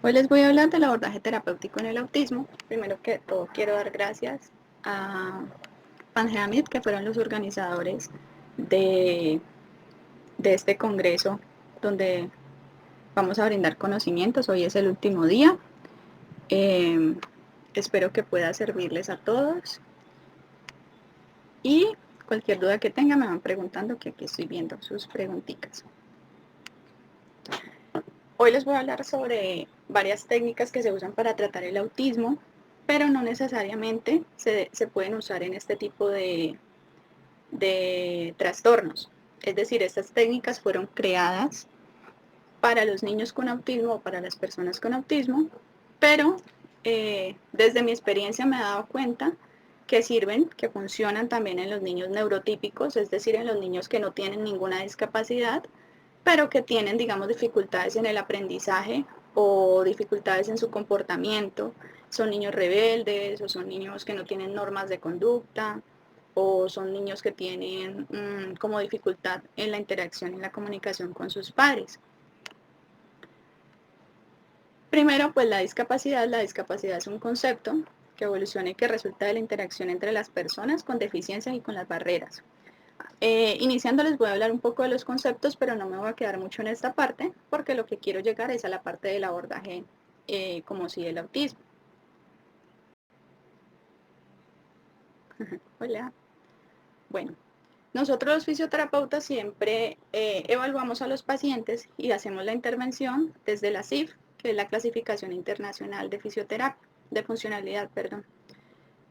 Hoy les voy a hablar del abordaje terapéutico en el autismo. Primero que todo quiero dar gracias a Pangeamit, que fueron los organizadores de, de este congreso donde vamos a brindar conocimientos. Hoy es el último día. Eh, Espero que pueda servirles a todos y cualquier duda que tengan me van preguntando, que aquí estoy viendo sus preguntitas. Hoy les voy a hablar sobre varias técnicas que se usan para tratar el autismo, pero no necesariamente se pueden usar en este tipo de trastornos. Es decir, estas técnicas fueron creadas para los niños con autismo o para las personas con autismo, pero desde mi experiencia me he dado cuenta que sirven, que funcionan también en los niños neurotípicos, es decir, en los niños que no tienen ninguna discapacidad, pero que tienen, digamos, dificultades en el aprendizaje o dificultades en su comportamiento. Son niños rebeldes o son niños que no tienen normas de conducta o son niños que tienen como dificultad en la interacción y la comunicación con sus padres. Primero, pues la discapacidad es un concepto que evoluciona y que resulta de la interacción entre las personas con deficiencias y con las barreras. Iniciando les voy a hablar un poco de los conceptos, pero no me voy a quedar mucho en esta parte, porque lo que quiero llegar es a la parte del abordaje como si del autismo. Hola. Bueno, nosotros los fisioterapeutas siempre evaluamos a los pacientes y hacemos la intervención desde la CIF, que es la Clasificación Internacional de Fisioterapia, de Funcionalidad, perdón,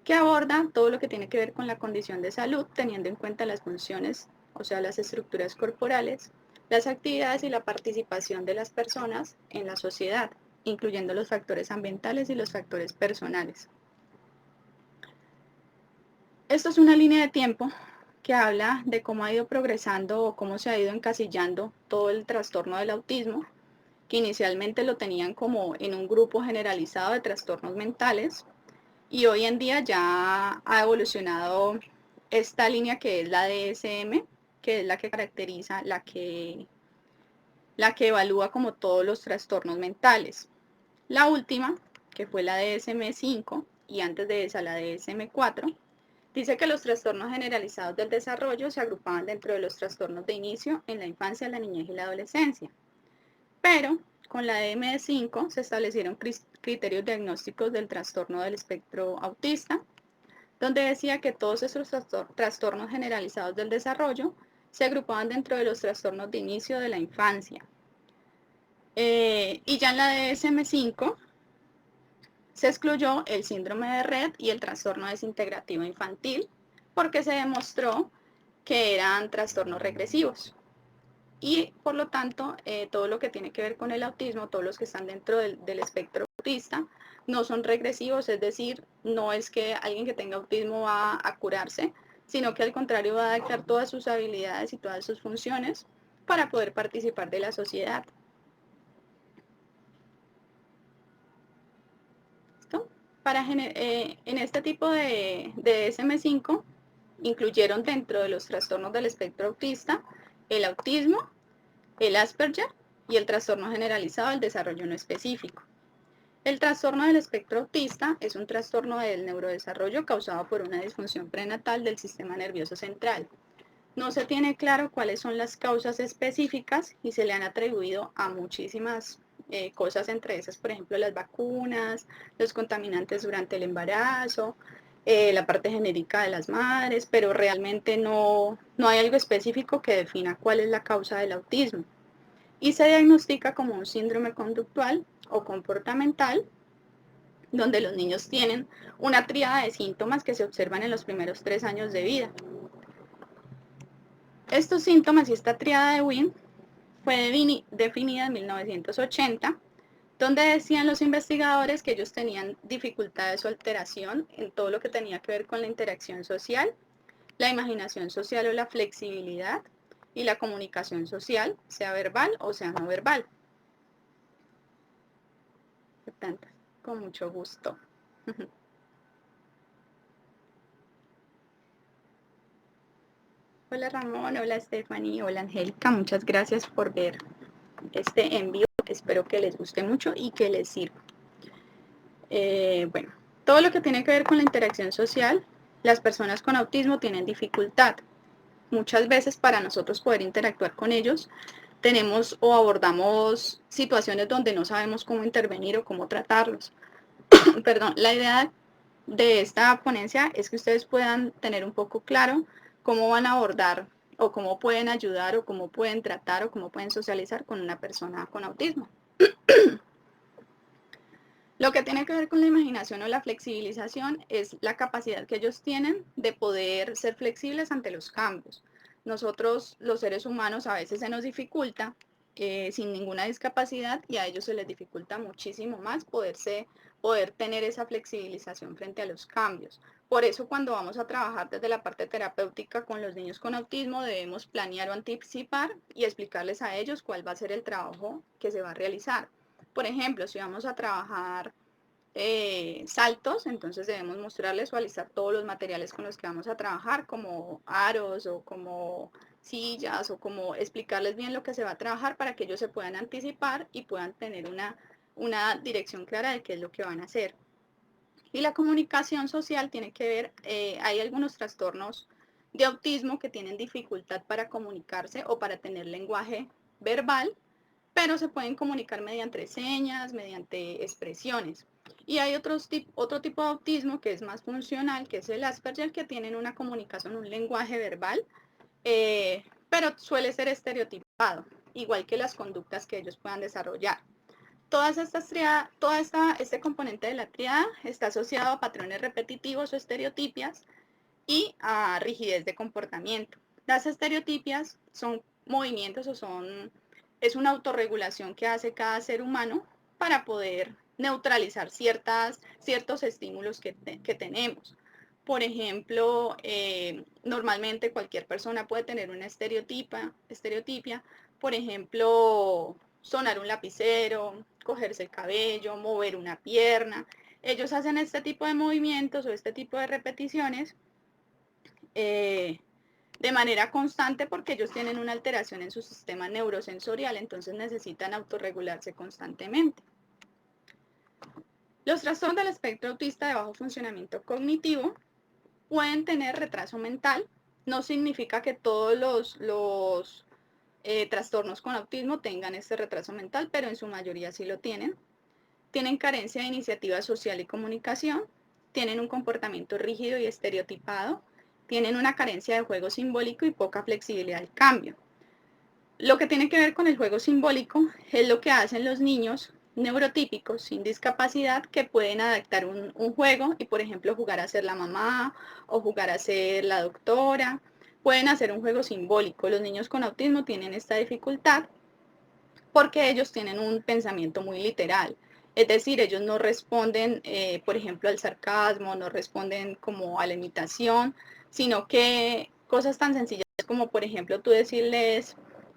que aborda todo lo que tiene que ver con la condición de salud, teniendo en cuenta las funciones, o sea, las estructuras corporales, las actividades y la participación de las personas en la sociedad, incluyendo los factores ambientales y los factores personales. Esto es una línea de tiempo que habla de cómo ha ido progresando o cómo se ha ido encasillando todo el trastorno del autismo, que inicialmente lo tenían como en un grupo generalizado de trastornos mentales, y hoy en día ya ha evolucionado esta línea que es la DSM, que es la que caracteriza, la que evalúa como todos los trastornos mentales. La última, que fue la DSM-5 y antes de esa la DSM-4, dice que los trastornos generalizados del desarrollo se agrupaban dentro de los trastornos de inicio en la infancia, la niñez y la adolescencia. Pero con la DSM-5 se establecieron criterios diagnósticos del trastorno del espectro autista, donde decía que todos estos trastornos generalizados del desarrollo se agrupaban dentro de los trastornos de inicio de la infancia. Y ya en la DSM-5 se excluyó el síndrome de Rett y el trastorno desintegrativo infantil porque se demostró que eran trastornos regresivos. Y por lo tanto, todo lo que tiene que ver con el autismo, todos los que están dentro del espectro autista, no son regresivos, es decir, no es que alguien que tenga autismo va a curarse, sino que al contrario va a adaptar todas sus habilidades y todas sus funciones para poder participar de la sociedad. ¿Listo? En este tipo de DSM-5 incluyeron dentro de los trastornos del espectro autista el autismo, el Asperger y el trastorno generalizado del desarrollo no específico. El trastorno del espectro autista es un trastorno del neurodesarrollo causado por una disfunción prenatal del sistema nervioso central. No se tiene claro cuáles son las causas específicas y se le han atribuido a muchísimas cosas, entre esas, por ejemplo, las vacunas, los contaminantes durante el embarazo, la parte genérica de las madres, pero realmente no hay algo específico que defina cuál es la causa del autismo. Y se diagnostica como un síndrome conductual o comportamental, donde los niños tienen una tríada de síntomas que se observan en los primeros 3 años de vida. Estos síntomas y esta tríada de Wien fue definida en 1980, donde decían los investigadores que ellos tenían dificultades o alteración en todo lo que tenía que ver con la interacción social, la imaginación social o la flexibilidad y la comunicación social, sea verbal o sea no verbal. Con mucho gusto. Hola Ramón, hola Stephanie, hola Angélica, muchas gracias por ver este envío espero que les guste mucho y que les sirva. Bueno, todo lo que tiene que ver con la interacción social, las personas con autismo tienen dificultad. Muchas veces para nosotros poder interactuar con ellos, tenemos o abordamos situaciones donde no sabemos cómo intervenir o cómo tratarlos. Perdón, la idea de esta ponencia es que ustedes puedan tener un poco claro cómo van a abordar o cómo pueden ayudar o cómo pueden tratar o cómo pueden socializar con una persona con autismo. Lo que tiene que ver con la imaginación o la flexibilización es la capacidad que ellos tienen de poder ser flexibles ante los cambios. Nosotros, los seres humanos, a veces se nos dificulta sin ninguna discapacidad y a ellos se les dificulta muchísimo más poder tener esa flexibilización frente a los cambios. Por eso cuando vamos a trabajar desde la parte terapéutica con los niños con autismo debemos planear o anticipar y explicarles a ellos cuál va a ser el trabajo que se va a realizar. Por ejemplo, si vamos a trabajar saltos, entonces debemos mostrarles o alistar todos los materiales con los que vamos a trabajar, como aros o como sillas o como explicarles bien lo que se va a trabajar para que ellos se puedan anticipar y puedan tener una dirección clara de qué es lo que van a hacer. Y la comunicación social tiene que ver, hay algunos trastornos de autismo que tienen dificultad para comunicarse o para tener lenguaje verbal, pero se pueden comunicar mediante señas, mediante expresiones. Y hay otro tipo de autismo que es más funcional, que es el Asperger, que tienen una comunicación, un lenguaje verbal, pero suele ser estereotipado, igual que las conductas que ellos puedan desarrollar. Este componente de la triada está asociado a patrones repetitivos o estereotipias y a rigidez de comportamiento. Las estereotipias son movimientos es una autorregulación que hace cada ser humano para poder neutralizar ciertos estímulos que tenemos. Por ejemplo, normalmente cualquier persona puede tener una estereotipia, por ejemplo, sonar un lapicero, cogerse el cabello, mover una pierna. Ellos hacen este tipo de movimientos o este tipo de repeticiones de manera constante porque ellos tienen una alteración en su sistema neurosensorial, entonces necesitan autorregularse constantemente. Los trastornos del espectro autista de bajo funcionamiento cognitivo pueden tener retraso mental. No significa que todos los trastornos con autismo tengan este retraso mental, pero en su mayoría sí lo tienen. Tienen carencia de iniciativa social y comunicación, tienen un comportamiento rígido y estereotipado, tienen una carencia de juego simbólico y poca flexibilidad al cambio. Lo que tiene que ver con el juego simbólico es lo que hacen los niños neurotípicos sin discapacidad que pueden adaptar un juego y, por ejemplo, jugar a ser la mamá o jugar a ser la doctora. Pueden hacer un juego simbólico. Los niños con autismo tienen esta dificultad porque ellos tienen un pensamiento muy literal. Es decir, ellos no responden, por ejemplo, al sarcasmo, no responden como a la imitación, sino que cosas tan sencillas como, por ejemplo, tú decirles,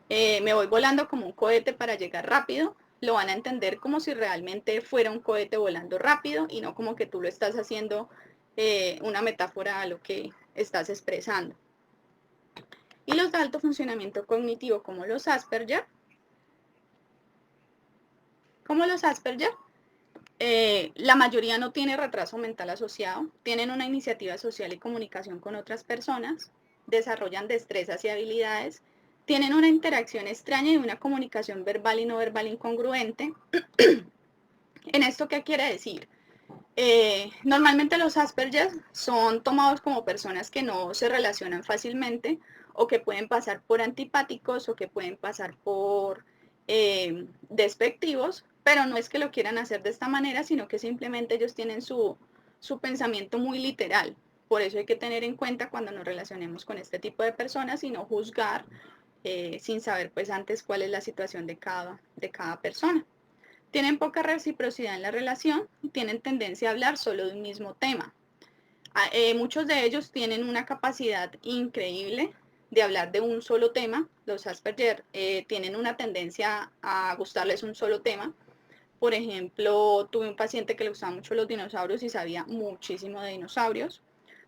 me voy volando como un cohete para llegar rápido, lo van a entender como si realmente fuera un cohete volando rápido y no como que tú lo estás haciendo una metáfora a lo que estás expresando. Y los de alto funcionamiento cognitivo, como los Asperger, la mayoría no tiene retraso mental asociado, tienen una iniciativa social y comunicación con otras personas, desarrollan destrezas y habilidades, tienen una interacción extraña y una comunicación verbal y no verbal incongruente. ¿En esto qué quiere decir? Normalmente los Asperger son tomados como personas que no se relacionan fácilmente o que pueden pasar por antipáticos o que pueden pasar por despectivos, pero no es que lo quieran hacer de esta manera, sino que simplemente ellos tienen su pensamiento muy literal. Por eso hay que tener en cuenta cuando nos relacionemos con este tipo de personas y no juzgar sin saber pues antes cuál es la situación de cada persona. Tienen poca reciprocidad en la relación y tienen tendencia a hablar solo de un mismo tema. Muchos de ellos tienen una capacidad increíble de hablar de un solo tema. Los Asperger tienen una tendencia a gustarles un solo tema. Por ejemplo, tuve un paciente que le gustaban mucho los dinosaurios y sabía muchísimo de dinosaurios.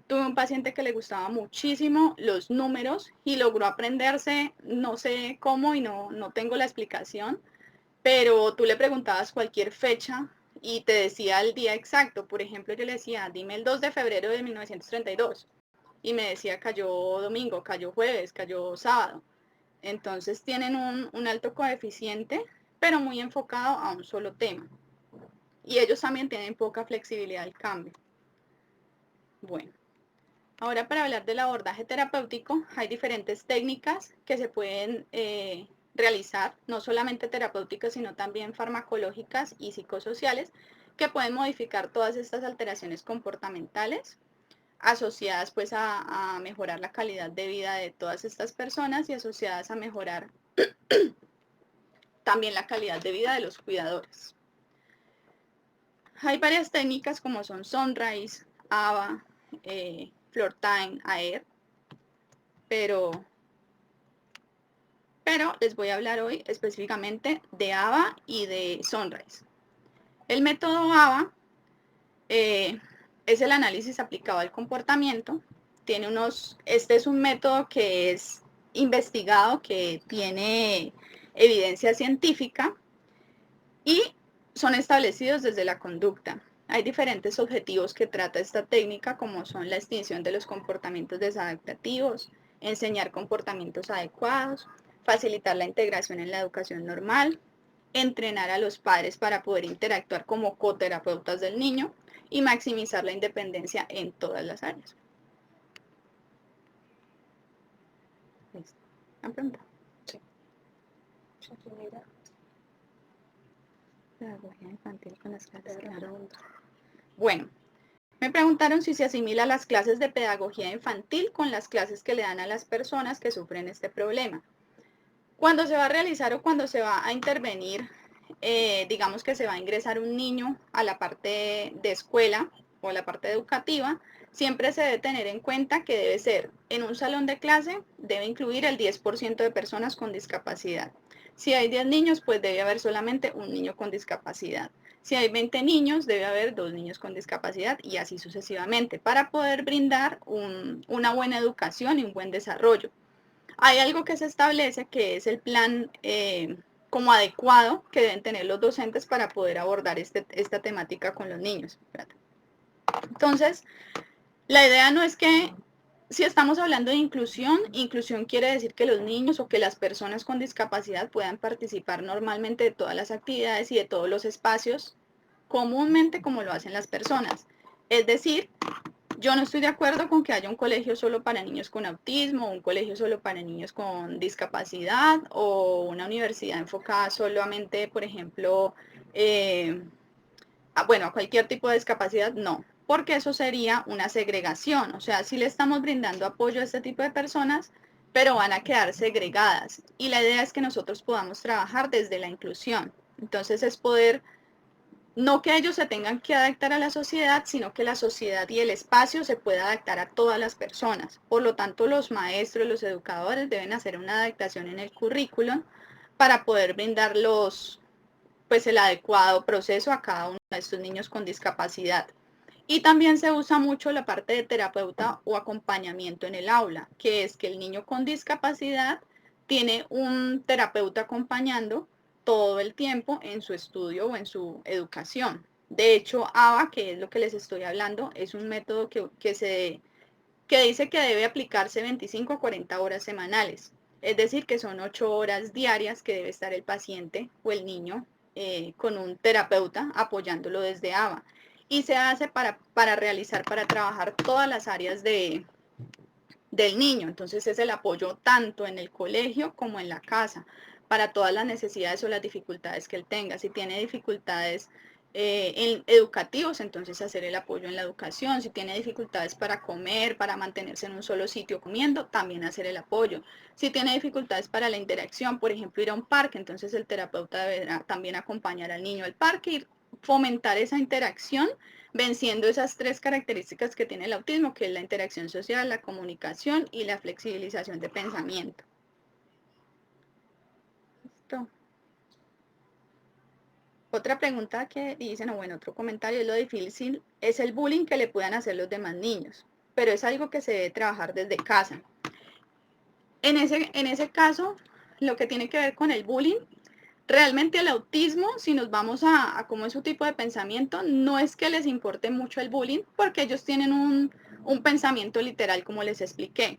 Tuve un paciente que le gustaba muchísimo los números y logró aprenderse, no sé cómo y no tengo la explicación, pero tú le preguntabas cualquier fecha y te decía el día exacto. Por ejemplo, yo le decía, dime el 2 de febrero de 1932. Y me decía, cayó domingo, cayó jueves, cayó sábado. Entonces tienen un alto coeficiente, pero muy enfocado a un solo tema. Y ellos también tienen poca flexibilidad al cambio. Bueno, ahora para hablar del abordaje terapéutico, hay diferentes técnicas que se pueden realizar, no solamente terapéuticas, sino también farmacológicas y psicosociales, que pueden modificar todas estas alteraciones comportamentales asociadas pues a mejorar la calidad de vida de todas estas personas y asociadas a mejorar también la calidad de vida de los cuidadores. Hay varias técnicas como son Sunrise, ABA, Floor Time, AER, pero les voy a hablar hoy específicamente de ABA y de Sunrise. El método ABA es el análisis aplicado al comportamiento. Este es un método que es investigado, que tiene evidencia científica y son establecidos desde la conducta. Hay diferentes objetivos que trata esta técnica, como son la extinción de los comportamientos desadaptativos, enseñar comportamientos adecuados, facilitar la integración en la educación normal, entrenar a los padres para poder interactuar como coterapeutas del niño y maximizar la independencia en todas las áreas. ¿Han preguntado? Sí. Pedagogía infantil con las clases que dan. Bueno, me preguntaron si se asimila las clases de pedagogía infantil con las clases que le dan a las personas que sufren este problema. Cuando se va a realizar o cuando se va a intervenir, digamos que se va a ingresar un niño a la parte de escuela o a la parte educativa, siempre se debe tener en cuenta que debe ser en un salón de clase, debe incluir el 10% de personas con discapacidad. Si hay 10 niños, pues debe haber solamente un niño con discapacidad. Si hay 20 niños, debe haber 2 niños con discapacidad y así sucesivamente, para poder brindar una buena educación y un buen desarrollo. Hay algo que se establece que es el plan como adecuado que deben tener los docentes para poder abordar esta temática con los niños. Entonces, la idea no es que, si estamos hablando de inclusión, inclusión quiere decir que los niños o que las personas con discapacidad puedan participar normalmente de todas las actividades y de todos los espacios, comúnmente como lo hacen las personas. Es decir, yo no estoy de acuerdo con que haya un colegio solo para niños con autismo, un colegio solo para niños con discapacidad o una universidad enfocada solamente, por ejemplo, a cualquier tipo de discapacidad, no, porque eso sería una segregación. O sea, sí le estamos brindando apoyo a este tipo de personas, pero van a quedar segregadas. Y la idea es que nosotros podamos trabajar desde la inclusión. Entonces es poder, no que ellos se tengan que adaptar a la sociedad, sino que la sociedad y el espacio se pueda adaptar a todas las personas. Por lo tanto, los maestros, los educadores deben hacer una adaptación en el currículum para poder brindar pues el adecuado proceso a cada uno de estos niños con discapacidad. Y también se usa mucho la parte de terapeuta o acompañamiento en el aula, que es que el niño con discapacidad tiene un terapeuta acompañando todo el tiempo en su estudio o en su educación. De hecho, ABA, que es lo que les estoy hablando, es un método que dice que debe aplicarse 25 a 40 horas semanales. Es decir, que son 8 horas diarias que debe estar el paciente o el niño con un terapeuta apoyándolo desde ABA. Y se hace para trabajar todas las áreas del niño. Entonces es el apoyo tanto en el colegio como en la casa, para todas las necesidades o las dificultades que él tenga. Si tiene dificultades educativos, entonces hacer el apoyo en la educación. Si tiene dificultades para comer, para mantenerse en un solo sitio comiendo, también hacer el apoyo. Si tiene dificultades para la interacción, por ejemplo, ir a un parque, entonces el terapeuta deberá también acompañar al niño al parque y fomentar esa interacción, venciendo esas 3 características que tiene el autismo, que es la interacción social, la comunicación y la flexibilización de pensamiento. ¿Listo? Otra pregunta que dicen, otro comentario, es lo difícil, es el bullying que le puedan hacer los demás niños, pero es algo que se debe trabajar desde casa. En ese caso, lo que tiene que ver con el bullying, Realmente el autismo, si nos vamos a cómo es su tipo de pensamiento, no es que les importe mucho el bullying, porque ellos tienen un pensamiento literal, como les expliqué.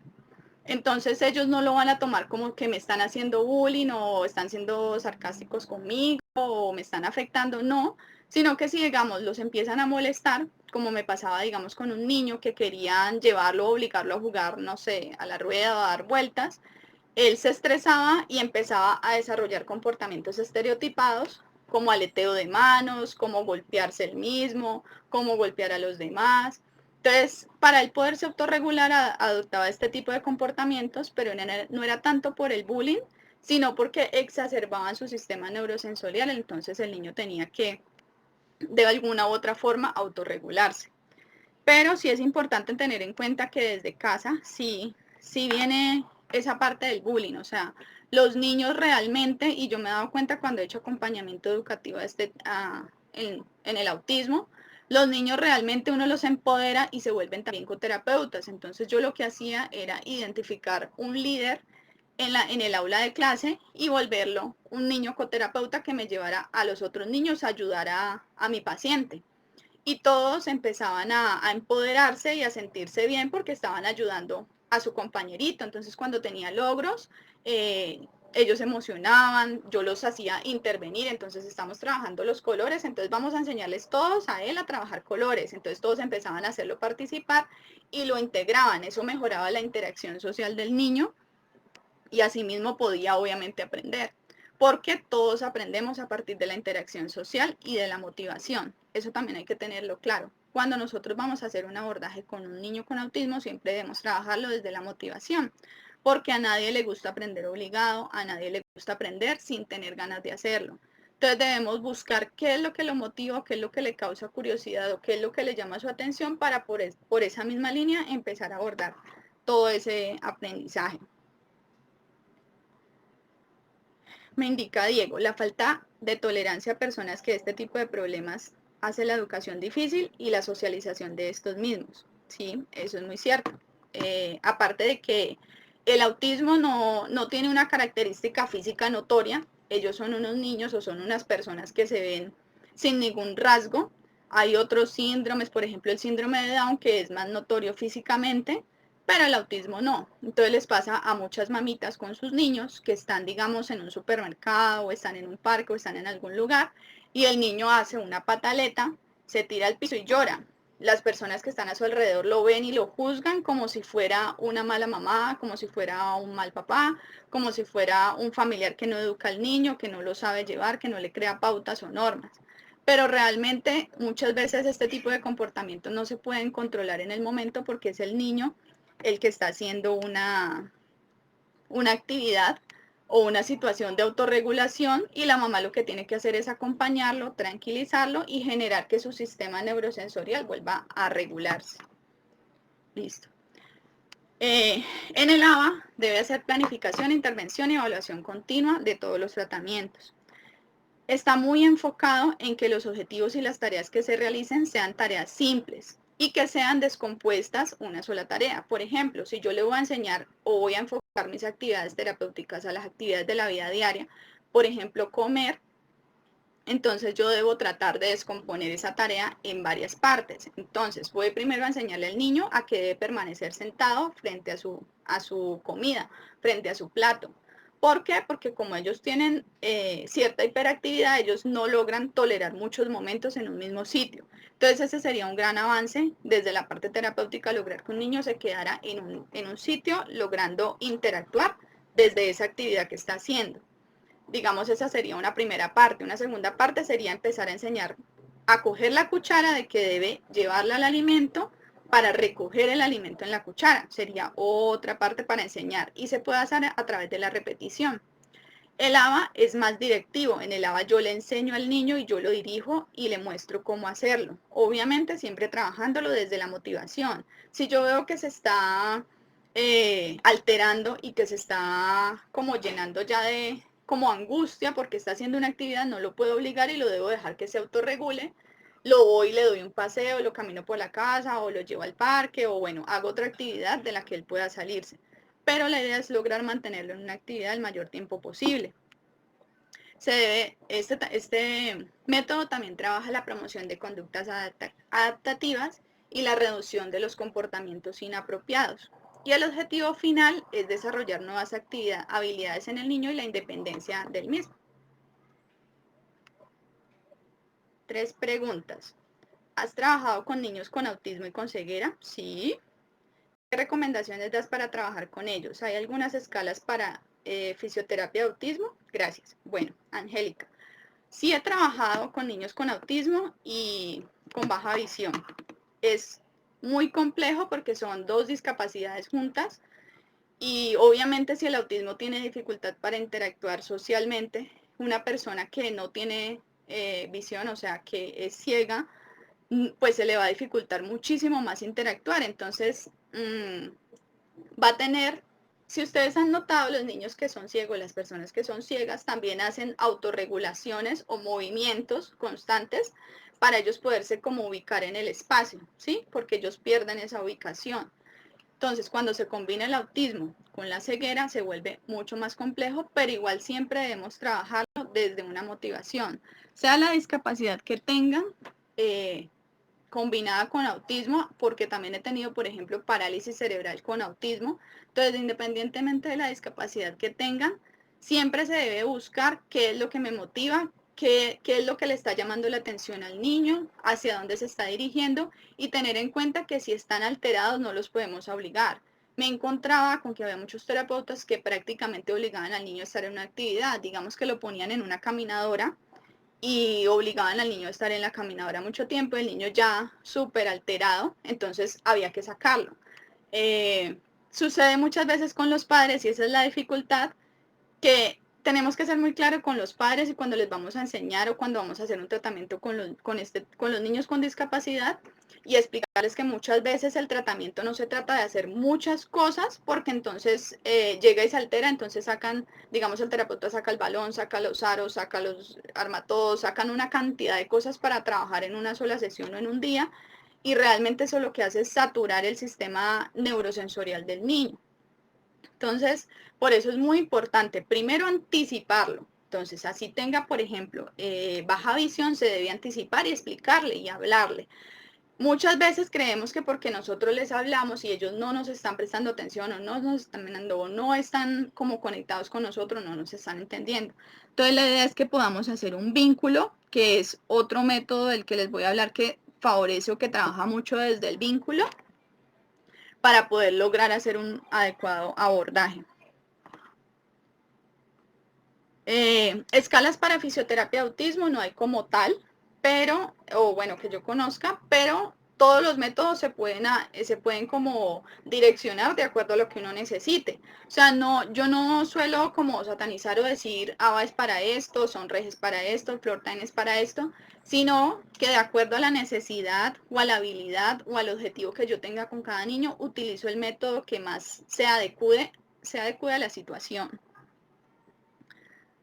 Entonces ellos no lo van a tomar como que me están haciendo bullying o están siendo sarcásticos conmigo o me están afectando, no, sino que si, digamos, los empiezan a molestar, como me pasaba, digamos, con un niño que querían llevarlo, obligarlo a jugar, no sé, a la rueda o a dar vueltas, él se estresaba y empezaba a desarrollar comportamientos estereotipados, como aleteo de manos, como golpearse él mismo, como golpear a los demás. Entonces, para él poderse autorregular, adoptaba este tipo de comportamientos, pero no era tanto por el bullying, sino porque exacerbaban su sistema neurosensorial, entonces el niño tenía que, de alguna u otra forma, autorregularse. Pero sí es importante tener en cuenta que desde casa sí viene esa parte del bullying, o sea, los niños realmente, y yo me he dado cuenta cuando he hecho acompañamiento educativo en el autismo, los niños realmente uno los empodera y se vuelven también coterapeutas. Entonces yo lo que hacía era identificar un líder en el aula de clase y volverlo un niño coterapeuta que me llevara a los otros niños a ayudar a mi paciente y todos empezaban a empoderarse y a sentirse bien porque estaban ayudando a su compañerito. Entonces, cuando tenía logros, ellos se emocionaban, yo los hacía intervenir, entonces estamos trabajando los colores, entonces vamos a enseñarles todos a él a trabajar colores, entonces todos empezaban a hacerlo participar y lo integraban, eso mejoraba la interacción social del niño y asimismo podía obviamente aprender, porque todos aprendemos a partir de la interacción social y de la motivación. Eso también hay que tenerlo claro. Cuando nosotros vamos a hacer un abordaje con un niño con autismo, siempre debemos trabajarlo desde la motivación, porque a nadie le gusta aprender obligado, a nadie le gusta aprender sin tener ganas de hacerlo. Entonces debemos buscar qué es lo que lo motiva, qué es lo que le causa curiosidad o qué es lo que le llama su atención para por esa misma línea empezar a abordar todo ese aprendizaje. Me indica Diego, la falta de tolerancia a personas que este tipo de problemas hace la educación difícil y la socialización de estos mismos. Sí, eso es muy cierto. Aparte de que el autismo no tiene una característica física notoria, ellos son unos niños o son unas personas que se ven sin ningún rasgo. Hay otros síndromes, por ejemplo el síndrome de Down, que es más notorio físicamente, pero el autismo no. Entonces les pasa a muchas mamitas con sus niños que están, digamos, en un supermercado o están en un parque o están en algún lugar y el niño hace una pataleta, se tira al piso y llora. Las personas que están a su alrededor lo ven y lo juzgan como si fuera una mala mamá, como si fuera un mal papá, como si fuera un familiar que no educa al niño, que no lo sabe llevar, que no le crea pautas o normas. Pero realmente muchas veces este tipo de comportamientos no se pueden controlar en el momento porque es el niño el que está haciendo una actividad o una situación de autorregulación y la mamá lo que tiene que hacer es acompañarlo, tranquilizarlo y generar que su sistema neurosensorial vuelva a regularse. Listo. En el ABA debe hacer planificación, intervención y evaluación continua de todos los tratamientos. Está muy enfocado en que los objetivos y las tareas que se realicen sean tareas simples y que sean descompuestas una sola tarea. Por ejemplo, si yo le voy a enseñar o voy a enfocar mis actividades terapéuticas a las actividades de la vida diaria, por ejemplo, comer, entonces yo debo tratar de descomponer esa tarea en varias partes. Entonces voy primero a enseñarle al niño a que debe permanecer sentado frente a su comida, frente a su plato. ¿Por qué? Porque como ellos tienen cierta hiperactividad, ellos no logran tolerar muchos momentos en un mismo sitio. Entonces ese sería un gran avance desde la parte terapéutica, lograr que un niño se quedara en un sitio, logrando interactuar desde esa actividad que está haciendo. Digamos, esa sería una primera parte. Una segunda parte sería empezar a enseñar a coger la cuchara de que debe llevarla al alimento para recoger el alimento en la cuchara. Sería otra parte para enseñar y se puede hacer a través de la repetición. El ABA es más directivo. En el ABA yo le enseño al niño y yo lo dirijo y le muestro cómo hacerlo. Obviamente siempre trabajándolo desde la motivación. Si yo veo que se está alterando y que se está como llenando ya de como angustia porque está haciendo una actividad, no lo puedo obligar y lo debo dejar que se autorregule. Lo voy, le doy un paseo, lo camino por la casa o lo llevo al parque o bueno, hago otra actividad de la que él pueda salirse. Pero la idea es lograr mantenerlo en una actividad el mayor tiempo posible. Este método también trabaja la promoción de conductas adaptativas y la reducción de los comportamientos inapropiados. Y el objetivo final es desarrollar nuevas habilidades en el niño y la independencia del mismo. 3 preguntas. ¿Has trabajado con niños con autismo y con ceguera? Sí. ¿Qué recomendaciones das para trabajar con ellos? ¿Hay algunas escalas para fisioterapia de autismo? Gracias. Bueno, Angélica, sí he trabajado con niños con autismo y con baja visión. Es muy complejo porque son 2 discapacidades juntas y obviamente si el autismo tiene dificultad para interactuar socialmente, una persona que no tiene visión, o sea, que es ciega, pues se le va a dificultar muchísimo más interactuar. Entonces, va a tener, si ustedes han notado, los niños que son ciegos, las personas que son ciegas, también hacen autorregulaciones o movimientos constantes para ellos poderse como ubicar en el espacio, ¿sí? Porque ellos pierden esa ubicación. Entonces, cuando se combina el autismo con la ceguera, se vuelve mucho más complejo, pero igual siempre debemos trabajarlo desde una motivación, sea la discapacidad que tengan, combinada con autismo, porque también he tenido, por ejemplo, parálisis cerebral con autismo. Entonces, independientemente de la discapacidad que tengan, siempre se debe buscar qué es lo que me motiva, qué es lo que le está llamando la atención al niño, hacia dónde se está dirigiendo y tener en cuenta que si están alterados no los podemos obligar. Me encontraba con que había muchos terapeutas que prácticamente obligaban al niño a estar en una actividad, digamos que lo ponían en una caminadora y obligaban al niño a estar en la caminadora mucho tiempo, el niño ya súper alterado, entonces había que sacarlo. Sucede muchas veces con los padres y esa es la dificultad, que tenemos que ser muy claros con los padres y cuando les vamos a enseñar o cuando vamos a hacer un tratamiento con los niños con discapacidad y explicarles que muchas veces el tratamiento no se trata de hacer muchas cosas porque entonces llega y se altera, entonces sacan, digamos el terapeuta saca el balón, saca los aros, saca los armatodos, sacan una cantidad de cosas para trabajar en una sola sesión o en un día y realmente eso lo que hace es saturar el sistema neurosensorial del niño. Entonces, por eso es muy importante, primero anticiparlo. Entonces, así tenga, por ejemplo, baja visión, se debe anticipar y explicarle y hablarle. Muchas veces creemos que porque nosotros les hablamos y ellos no nos están prestando atención o no nos están mirando o no están como conectados con nosotros, no nos están entendiendo. Entonces, la idea es que podamos hacer un vínculo, que es otro método del que les voy a hablar que favorece o que trabaja mucho desde el vínculo para poder lograr hacer un adecuado abordaje. Escalas para fisioterapia de autismo no hay como tal, pero, o bueno, que yo conozca, pero todos los métodos se pueden como direccionar de acuerdo a lo que uno necesite. O sea, no, yo no suelo como satanizar o decir ABA es para esto, Sonreg es para esto, Flortine es para esto, sino que de acuerdo a la necesidad o a la habilidad o al objetivo que yo tenga con cada niño, utilizo el método que más se adecue a la situación.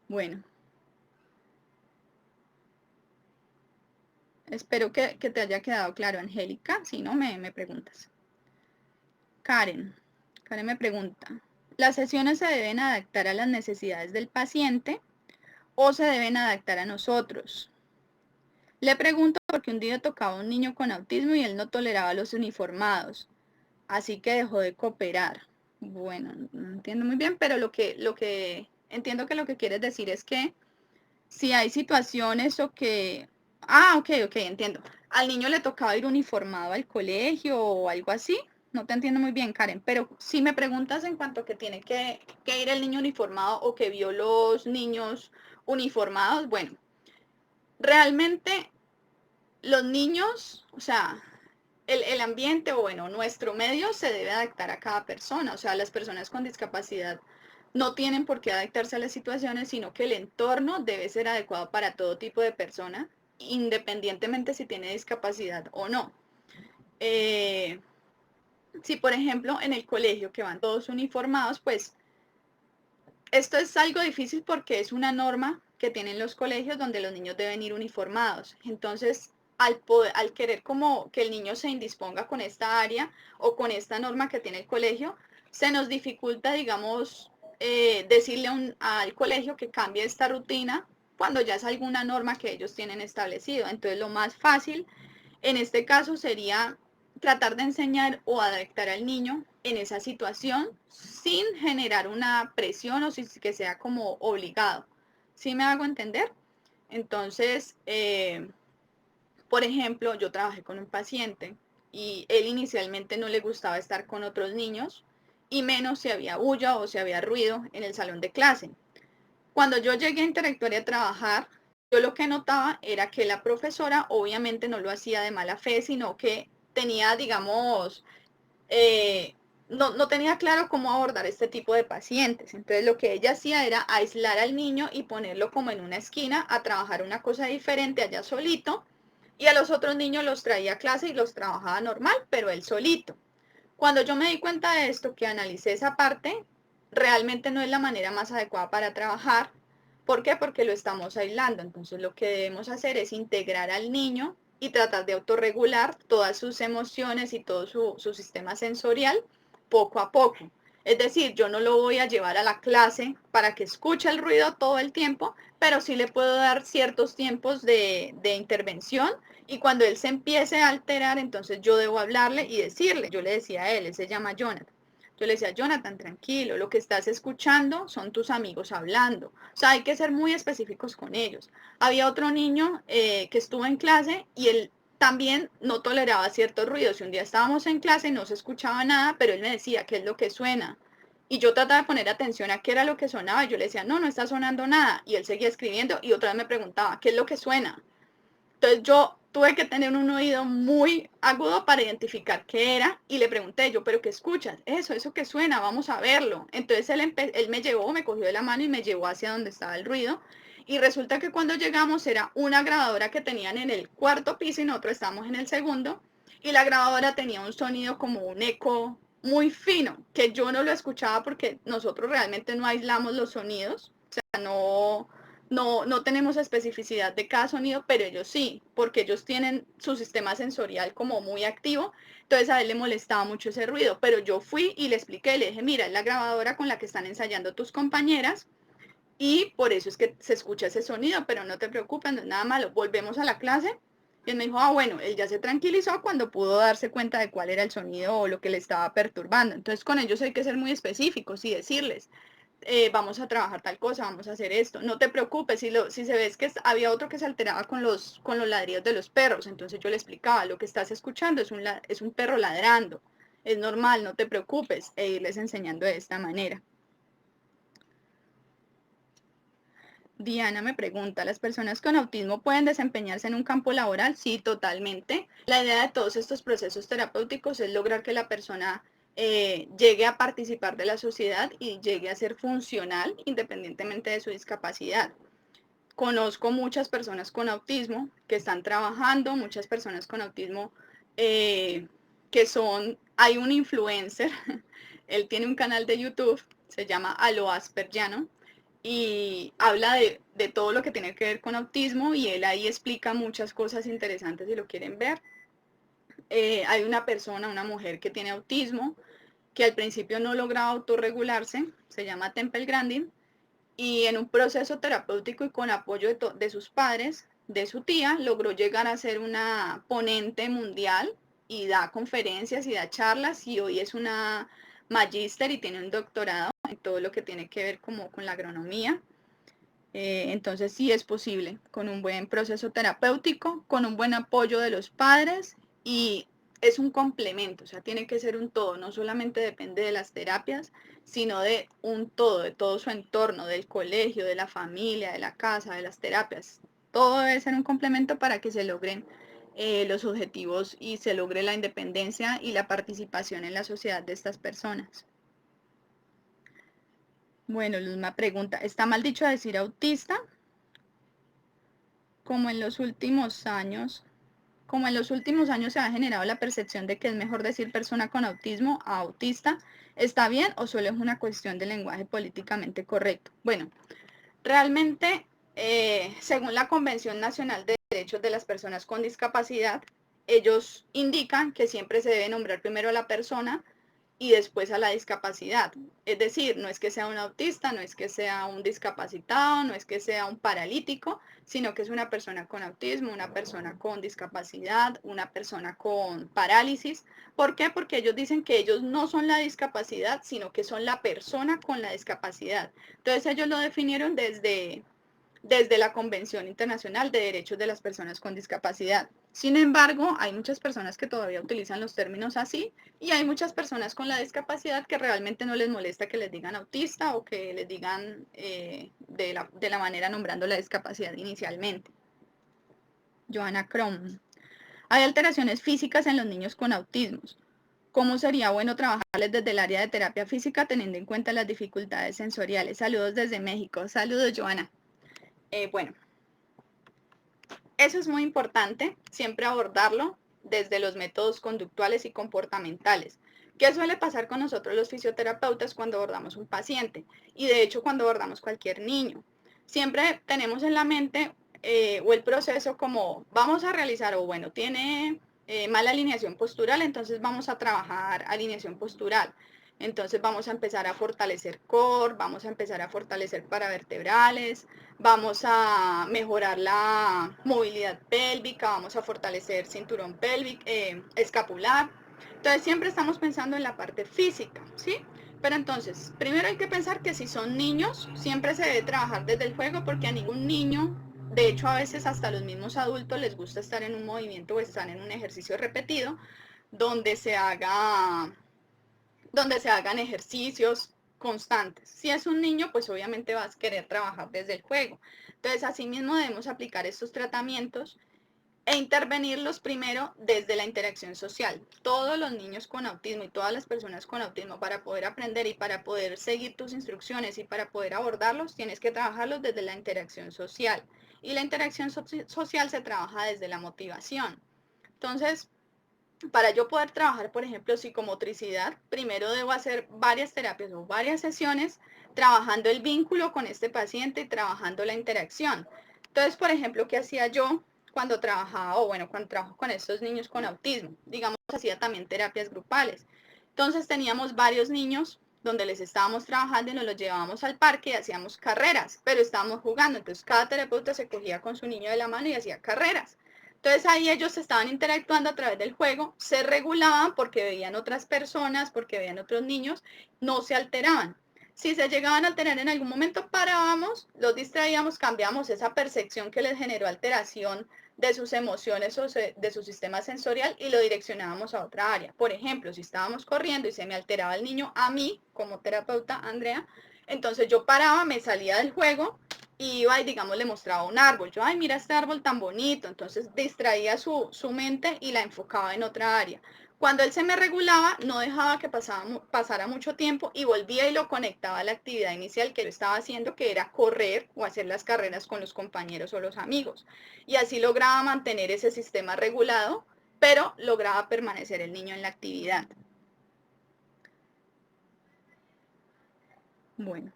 Bueno. Espero que te haya quedado claro, Angélica. Si no, me preguntas. Karen. Karen me pregunta, ¿las sesiones se deben adaptar a las necesidades del paciente o se deben adaptar a nosotros? Le pregunto porque un día tocaba a un niño con autismo y él no toleraba a los uniformados, así que dejó de cooperar. Bueno, no entiendo muy bien, pero lo que entiendo que lo que quieres decir es que si hay situaciones o que... Ah, ok, entiendo. Al niño le tocaba ir uniformado al colegio o algo así. No te entiendo muy bien, Karen, pero si me preguntas en cuanto a que tiene que ir el niño uniformado o que vio los niños uniformados, bueno, realmente los niños, o sea, el ambiente o bueno, nuestro medio se debe adaptar a cada persona, o sea, las personas con discapacidad no tienen por qué adaptarse a las situaciones, sino que el entorno debe ser adecuado para todo tipo de persona, independientemente si tiene discapacidad o no. Si por ejemplo en el colegio que van todos uniformados, pues esto es algo difícil porque es una norma que tienen los colegios donde los niños deben ir uniformados. Entonces, al querer como que el niño se indisponga con esta área o con esta norma que tiene el colegio, se nos dificulta, digamos, decirle al colegio que cambie esta rutina cuando ya es alguna norma que ellos tienen establecido. Entonces lo más fácil en este caso sería tratar de enseñar o adaptar al niño en esa situación sin generar una presión o que sea como obligado. ¿Sí me hago entender? Entonces, por ejemplo, yo trabajé con un paciente y él inicialmente no le gustaba estar con otros niños y menos si había bulla o si había ruido en el salón de clase. Cuando yo llegué a interactuar y a trabajar, yo lo que notaba era que la profesora obviamente no lo hacía de mala fe, sino que tenía, digamos, no tenía claro cómo abordar este tipo de pacientes. Entonces lo que ella hacía era aislar al niño y ponerlo como en una esquina a trabajar una cosa diferente allá solito. Y a los otros niños los traía a clase y los trabajaba normal, pero él solito. Cuando yo me di cuenta de esto, que analicé esa parte, realmente no es la manera más adecuada para trabajar. ¿Por qué? Porque lo estamos aislando. Entonces lo que debemos hacer es integrar al niño y tratar de autorregular todas sus emociones y todo su sistema sensorial poco a poco. Es decir, yo no lo voy a llevar a la clase para que escuche el ruido todo el tiempo, pero sí le puedo dar ciertos tiempos de intervención y cuando él se empiece a alterar, entonces yo debo hablarle y decirle. Yo le decía a él se llama Jonathan. Yo le decía, Jonathan, tranquilo, lo que estás escuchando son tus amigos hablando. O sea, hay que ser muy específicos con ellos. Había otro niño que estuvo en clase y él también no toleraba ciertos ruidos. Y un día estábamos en clase y no se escuchaba nada, pero él me decía, ¿qué es lo que suena? Y yo trataba de poner atención a qué era lo que sonaba. Y yo le decía, no, no está sonando nada. Y él seguía escribiendo y otra vez me preguntaba, ¿qué es lo que suena? Entonces yo tuve que tener un oído muy agudo para identificar qué era y le pregunté yo, ¿pero qué escuchas? Eso que suena, vamos a verlo. Entonces él me llevó, me cogió de la mano y me llevó hacia donde estaba el ruido. Y resulta que cuando llegamos era una grabadora que tenían en el cuarto piso y nosotros estábamos en el segundo. Y la grabadora tenía un sonido como un eco muy fino, que yo no lo escuchaba porque nosotros realmente no aislamos los sonidos. O sea, no tenemos especificidad de cada sonido, pero ellos sí, porque ellos tienen su sistema sensorial como muy activo, entonces a él le molestaba mucho ese ruido, pero yo fui y le expliqué, le dije, mira, es la grabadora con la que están ensayando tus compañeras y por eso es que se escucha ese sonido, pero no te preocupes, no es nada malo, volvemos a la clase. Y él me dijo, bueno, él ya se tranquilizó cuando pudo darse cuenta de cuál era el sonido o lo que le estaba perturbando. Entonces con ellos hay que ser muy específicos y decirles, vamos a trabajar tal cosa, vamos a hacer esto. No te preocupes, si se ves que había otro que se alteraba con los ladridos de los perros, entonces yo le explicaba, lo que estás escuchando es un perro ladrando, es normal, no te preocupes, e irles enseñando de esta manera. Diana me pregunta, ¿las personas con autismo pueden desempeñarse en un campo laboral? Sí, totalmente. La idea de todos estos procesos terapéuticos es lograr que la persona llegue a participar de la sociedad y llegue a ser funcional independientemente de su discapacidad. Conozco muchas personas con autismo que están trabajando, muchas personas con autismo eh, hay un influencer, él tiene un canal de YouTube, se llama Alo Aspergiano, y habla de todo lo que tiene que ver con autismo y él ahí explica muchas cosas interesantes si lo quieren ver. Hay una mujer que tiene autismo, que al principio no lograba autorregularse, se llama Temple Grandin, y en un proceso terapéutico y con apoyo de sus padres, de su tía, logró llegar a ser una ponente mundial y da conferencias y da charlas y hoy es una magíster y tiene un doctorado en todo lo que tiene que ver como con la agronomía. Entonces sí es posible con un buen proceso terapéutico, con un buen apoyo de los padres y es un complemento, o sea, tiene que ser un todo, no solamente depende de las terapias, sino de un todo, de todo su entorno, del colegio, de la familia, de la casa, de las terapias. Todo debe ser un complemento para que se logren los objetivos y se logre la independencia y la participación en la sociedad de estas personas. Bueno, Luzma pregunta, ¿está mal dicho decir autista? Como en los últimos años, como en los últimos años se ha generado la percepción de que es mejor decir persona con autismo a autista, ¿está bien o solo es una cuestión de lenguaje políticamente correcto? Bueno, realmente, según la Convención Nacional de Derechos de las Personas con Discapacidad, ellos indican que siempre se debe nombrar primero a la persona y después a la discapacidad. Es decir, no es que sea un autista, no es que sea un discapacitado, no es que sea un paralítico, sino que es una persona con autismo, una persona con discapacidad, una persona con parálisis. ¿Por qué? Porque ellos dicen que ellos no son la discapacidad, sino que son la persona con la discapacidad. Entonces ellos lo definieron desde la Convención Internacional de Derechos de las Personas con Discapacidad. Sin embargo, hay muchas personas que todavía utilizan los términos así y hay muchas personas con la discapacidad que realmente no les molesta que les digan autista o que les digan de la manera nombrando la discapacidad inicialmente. Johanna Crom. Hay alteraciones físicas en los niños con autismos. ¿Cómo sería bueno trabajarles desde el área de terapia física teniendo en cuenta las dificultades sensoriales? Saludos desde México. Saludos, Johanna. Bueno, eso es muy importante, siempre abordarlo desde los métodos conductuales y comportamentales. ¿Qué suele pasar con nosotros los fisioterapeutas cuando abordamos un paciente? Y de hecho cuando abordamos cualquier niño. Siempre tenemos en la mente o el proceso como vamos a realizar, o bueno, tiene mala alineación postural, entonces vamos a trabajar alineación postural. Entonces vamos a empezar a fortalecer core, vamos a empezar a fortalecer paravertebrales, vamos a mejorar la movilidad pélvica, vamos a fortalecer cinturón pélvico, escapular. Entonces siempre estamos pensando en la parte física, ¿sí? Pero entonces, primero hay que pensar que si son niños, siempre se debe trabajar desde el juego porque a ningún niño, de hecho a veces hasta a los mismos adultos les gusta estar en un movimiento o estar en un ejercicio repetido donde se hagan ejercicios constantes. Si es un niño, pues obviamente vas a querer trabajar desde el juego. Entonces, asimismo debemos aplicar estos tratamientos e intervenirlos primero desde la interacción social. Todos los niños con autismo y todas las personas con autismo, para poder aprender y para poder seguir tus instrucciones y para poder abordarlos, tienes que trabajarlos desde la interacción social. Y la interacción social se trabaja desde la motivación. Entonces, para yo poder trabajar, por ejemplo, psicomotricidad, primero debo hacer varias terapias o varias sesiones trabajando el vínculo con este paciente y trabajando la interacción. Entonces, por ejemplo, ¿qué hacía yo cuando trabajaba, o bueno, cuando trabajo con estos niños con autismo? Digamos, hacía también terapias grupales. Entonces, teníamos varios niños donde les estábamos trabajando y nos los llevábamos al parque y hacíamos carreras, pero estábamos jugando. Entonces, cada terapeuta se cogía con su niño de la mano y hacía carreras. Entonces ahí ellos estaban interactuando a través del juego, se regulaban porque veían otras personas, porque veían otros niños, no se alteraban. Si se llegaban a alterar en algún momento, parábamos, los distraíamos, cambiamos esa percepción que les generó alteración de sus emociones o de su sistema sensorial y lo direccionábamos a otra área. Por ejemplo, si estábamos corriendo y se me alteraba el niño a mí, como terapeuta, Andrea, entonces yo paraba, me salía del juego, iba y digamos le mostraba un árbol, yo, ay, mira este árbol tan bonito, entonces distraía su mente y la enfocaba en otra área. Cuando él se me regulaba, no dejaba que pasara mucho tiempo y volvía y lo conectaba a la actividad inicial que yo estaba haciendo, que era correr o hacer las carreras con los compañeros o los amigos. Y así lograba mantener ese sistema regulado, pero lograba permanecer el niño en la actividad. Bueno.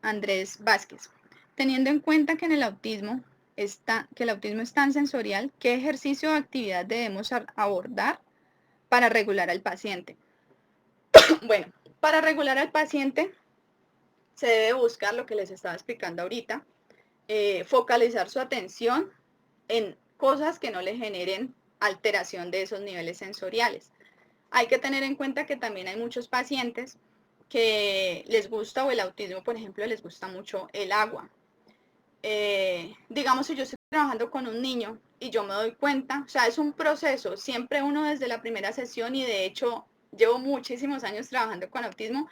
Andrés Vázquez. Teniendo en cuenta que el autismo es tan sensorial, ¿qué ejercicio o actividad debemos abordar para regular al paciente? Bueno, para regular al paciente se debe buscar lo que les estaba explicando ahorita, focalizar su atención en cosas que no le generen alteración de esos niveles sensoriales. Hay que tener en cuenta que también hay muchos pacientes que les gusta, o el autismo, por ejemplo, les gusta mucho el agua. Digamos, si yo estoy trabajando con un niño y yo me doy cuenta, o sea, es un proceso, siempre uno desde la primera sesión, y de hecho llevo muchísimos años trabajando con autismo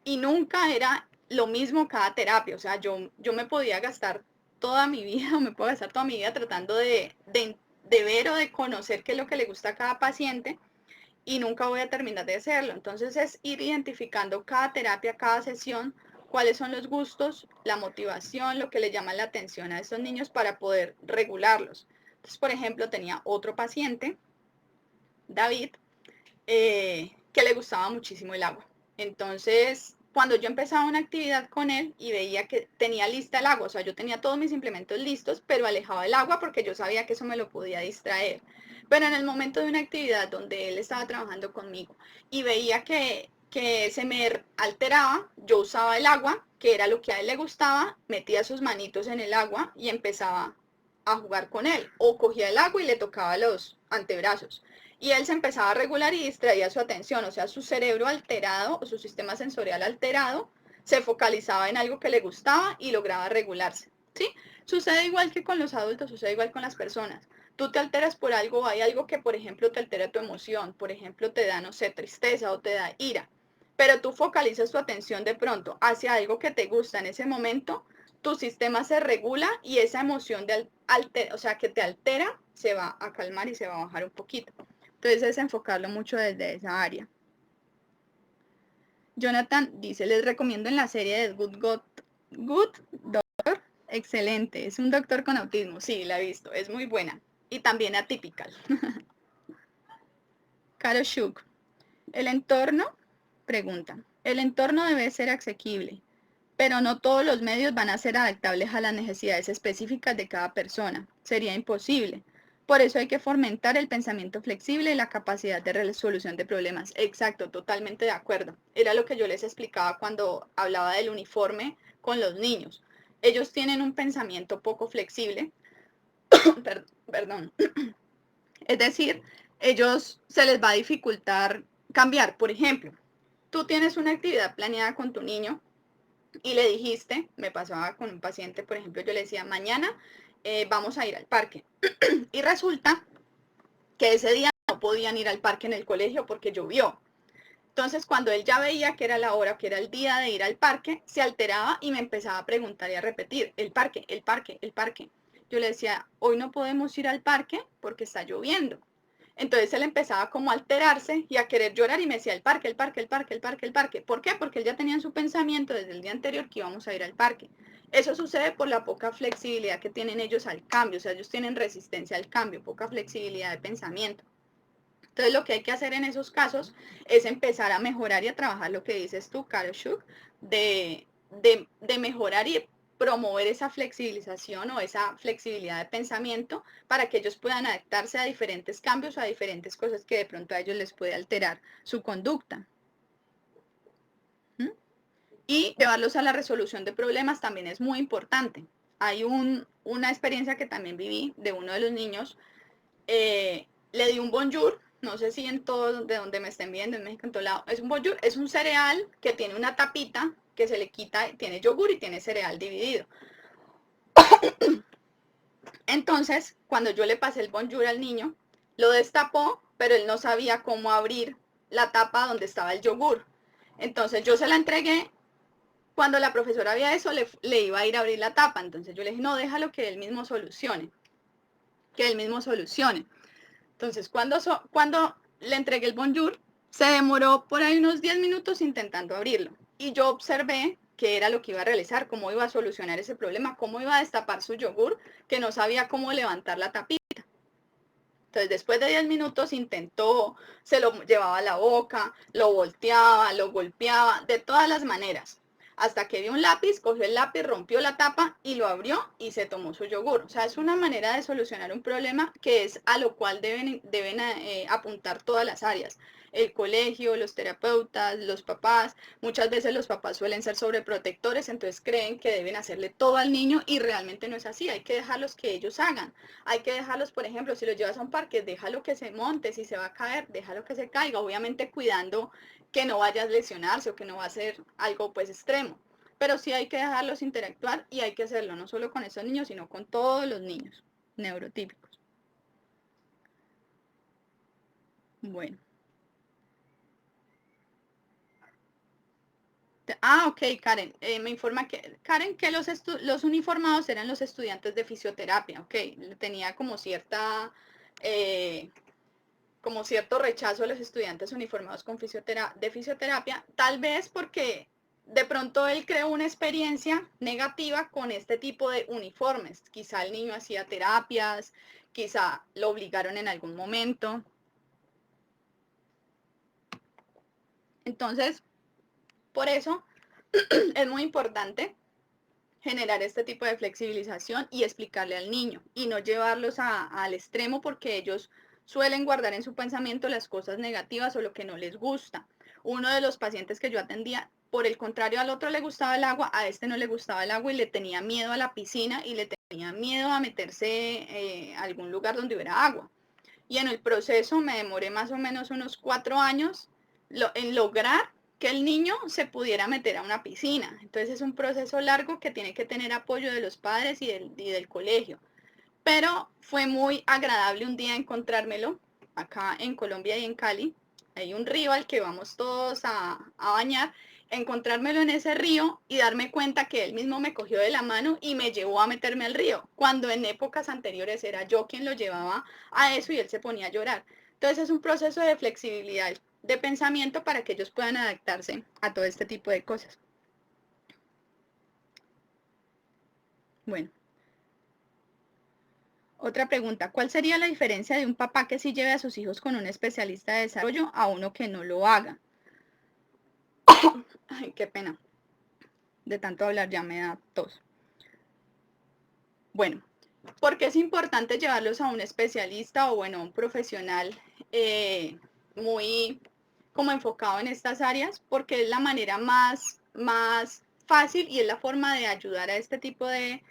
y nunca era lo mismo cada terapia, o sea, yo me podía gastar toda mi vida, o me puedo gastar toda mi vida tratando de ver o de conocer qué es lo que le gusta a cada paciente y nunca voy a terminar de hacerlo. Entonces es ir identificando cada terapia, cada sesión, cuáles son los gustos, la motivación, lo que le llama la atención a estos niños para poder regularlos. Entonces, por ejemplo, tenía otro paciente, David, que le gustaba muchísimo el agua. Entonces, cuando yo empezaba una actividad con él y veía que tenía lista el agua, o sea, yo tenía todos mis implementos listos, pero alejaba el agua porque yo sabía que eso me lo podía distraer. Pero en el momento de una actividad donde él estaba trabajando conmigo y veía que se me alteraba, yo usaba el agua, que era lo que a él le gustaba, metía sus manitos en el agua y empezaba a jugar con él. O cogía el agua y le tocaba los antebrazos. Y él se empezaba a regular y distraía su atención, o sea, su cerebro alterado o su sistema sensorial alterado se focalizaba en algo que le gustaba y lograba regularse, ¿sí? Sucede igual que con los adultos, sucede igual con las personas. Tú te alteras por algo, hay algo que, por ejemplo, te altera tu emoción, por ejemplo, te da, no sé, tristeza o te da ira, pero tú focalizas tu atención de pronto hacia algo que te gusta en ese momento, tu sistema se regula y esa emoción o sea, que te altera se va a calmar y se va a bajar un poquito. Entonces es enfocarlo mucho desde esa área. Jonathan dice, les recomiendo en la serie de Good Doctor, excelente, es un doctor con autismo, sí, la he visto, es muy buena y también atypical. Caro Shuk, el entorno, pregunta, el entorno debe ser asequible, pero no todos los medios van a ser adaptables a las necesidades específicas de cada persona, sería imposible. Por eso hay que fomentar el pensamiento flexible y la capacidad de resolución de problemas. Exacto, totalmente de acuerdo. Era lo que yo les explicaba cuando hablaba del uniforme con los niños. Ellos tienen un pensamiento poco flexible, perdón. Es decir, ellos se les va a dificultar cambiar. Por ejemplo, tú tienes una actividad planeada con tu niño y le dijiste, me pasaba con un paciente, por ejemplo, yo le decía, mañana vamos a ir al parque. Y resulta que ese día no podían ir al parque en el colegio porque llovió. Entonces, cuando él ya veía que era la hora, que era el día de ir al parque, se alteraba y me empezaba a preguntar y a repetir, el parque, el parque, el parque. Yo le decía, hoy no podemos ir al parque porque está lloviendo. Entonces él empezaba como a alterarse y a querer llorar y me decía, el parque, el parque, el parque, el parque, el parque. ¿Por qué? Porque él ya tenía en su pensamiento desde el día anterior que íbamos a ir al parque. Eso sucede por la poca flexibilidad que tienen ellos al cambio, o sea, ellos tienen resistencia al cambio, poca flexibilidad de pensamiento. Entonces lo que hay que hacer en esos casos es empezar a mejorar y a trabajar lo que dices tú, Karol Shuk, de mejorar y promover esa flexibilización o esa flexibilidad de pensamiento para que ellos puedan adaptarse a diferentes cambios o a diferentes cosas que de pronto a ellos les puede alterar su conducta. ¿Mm? Y llevarlos a la resolución de problemas también es muy importante. Hay una experiencia que también viví de uno de los niños, le di un bonjour, no sé si en todo, de donde me estén viendo, en México, en todo lado, es un bonjour, es un cereal que tiene una tapita que se le quita, tiene yogur y tiene cereal dividido. Entonces, cuando yo le pasé el bonjour al niño, lo destapó, pero él no sabía cómo abrir la tapa donde estaba el yogur. Entonces yo se la entregué. Cuando la profesora vio eso, le iba a ir a abrir la tapa. Entonces yo le dije, no, déjalo que él mismo solucione. Que él mismo solucione. Entonces, cuando le entregué el bonjour, se demoró por ahí unos 10 minutos intentando abrirlo. Y yo observé qué era lo que iba a realizar, cómo iba a solucionar ese problema, cómo iba a destapar su yogur, que no sabía cómo levantar la tapita. Entonces, después de 10 minutos intentó, se lo llevaba a la boca, lo volteaba, lo golpeaba, de todas las maneras. Hasta que vio un lápiz, cogió el lápiz, rompió la tapa y lo abrió y se tomó su yogur. O sea, es una manera de solucionar un problema que es a lo cual deben apuntar todas las áreas. El colegio, los terapeutas, los papás. Muchas veces los papás suelen ser sobreprotectores, entonces creen que deben hacerle todo al niño y realmente no es así. Hay que dejarlos que ellos hagan. Hay que dejarlos, por ejemplo, si los llevas a un parque, déjalo que se monte, si se va a caer, déjalo que se caiga, obviamente cuidando que no vaya a lesionarse o que no va a ser algo pues extremo. Pero sí hay que dejarlos interactuar y hay que hacerlo no solo con esos niños, sino con todos los niños neurotípicos. Bueno. Ok, Karen. Me informa que, Karen, que los uniformados eran los estudiantes de fisioterapia. Ok, tenía eh, como cierto rechazo a los estudiantes uniformados con de fisioterapia, tal vez porque de pronto él creó una experiencia negativa con este tipo de uniformes. Quizá el niño hacía terapias, quizá lo obligaron en algún momento. Entonces, por eso es muy importante generar este tipo de flexibilización y explicarle al niño y no llevarlos al extremo porque ellos suelen guardar en su pensamiento las cosas negativas o lo que no les gusta. Uno de los pacientes que yo atendía, por el contrario, al otro le gustaba el agua, a este no le gustaba el agua y le tenía miedo a la piscina y le tenía miedo a meterse a algún lugar donde hubiera agua. Y en el proceso me demoré más o menos unos 4 años en lograr que el niño se pudiera meter a una piscina. Entonces es un proceso largo que tiene que tener apoyo de los padres y del colegio. Pero fue muy agradable un día encontrármelo acá en Colombia y en Cali. Hay un río al que vamos todos a bañar, encontrármelo en ese río y darme cuenta que él mismo me cogió de la mano y me llevó a meterme al río, cuando en épocas anteriores era yo quien lo llevaba a eso y él se ponía a llorar. Entonces es un proceso de flexibilidad de pensamiento para que ellos puedan adaptarse a todo este tipo de cosas. Bueno. Otra pregunta, ¿cuál sería la diferencia de un papá que sí lleve a sus hijos con un especialista de desarrollo a uno que no lo haga? Ay, qué pena. De tanto hablar ya me da tos. Bueno, ¿por qué es importante llevarlos a un especialista o bueno, a un profesional muy como enfocado en estas áreas? Porque es la manera más fácil y es la forma de ayudar a este tipo de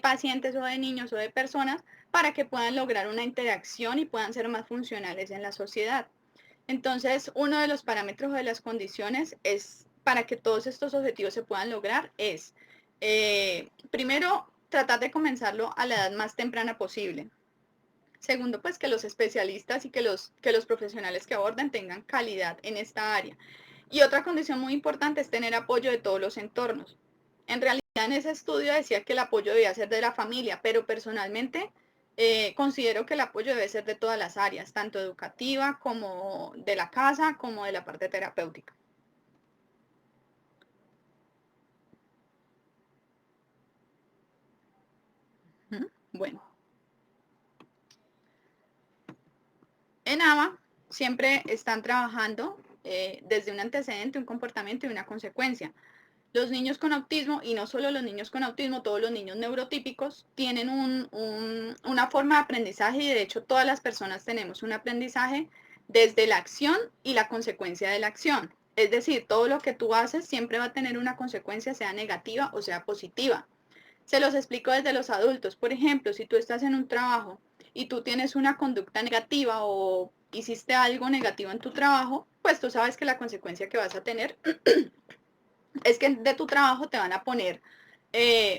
pacientes o de niños o de personas para que puedan lograr una interacción y puedan ser más funcionales en la sociedad. Entonces, uno de los parámetros de las condiciones es para que todos estos objetivos se puedan lograr es, primero, tratar de comenzarlo a la edad más temprana posible. Segundo, pues que los especialistas y que los profesionales que aborden tengan calidad en esta área. Y otra condición muy importante es tener apoyo de todos los entornos. En realidad, en ese estudio decía que el apoyo debía ser de la familia, pero personalmente considero que el apoyo debe ser de todas las áreas, tanto educativa como de la casa, como de la parte terapéutica. Bueno, en AMA siempre están trabajando desde un antecedente, un comportamiento y una consecuencia. Los niños con autismo, y no solo los niños con autismo, todos los niños neurotípicos tienen una forma de aprendizaje y de hecho todas las personas tenemos un aprendizaje desde la acción y la consecuencia de la acción. Es decir, todo lo que tú haces siempre va a tener una consecuencia, sea negativa o sea positiva. Se los explico desde los adultos. Por ejemplo, si tú estás en un trabajo y tú tienes una conducta negativa o hiciste algo negativo en tu trabajo, pues tú sabes que la consecuencia que vas a tener es que de tu trabajo te van a poner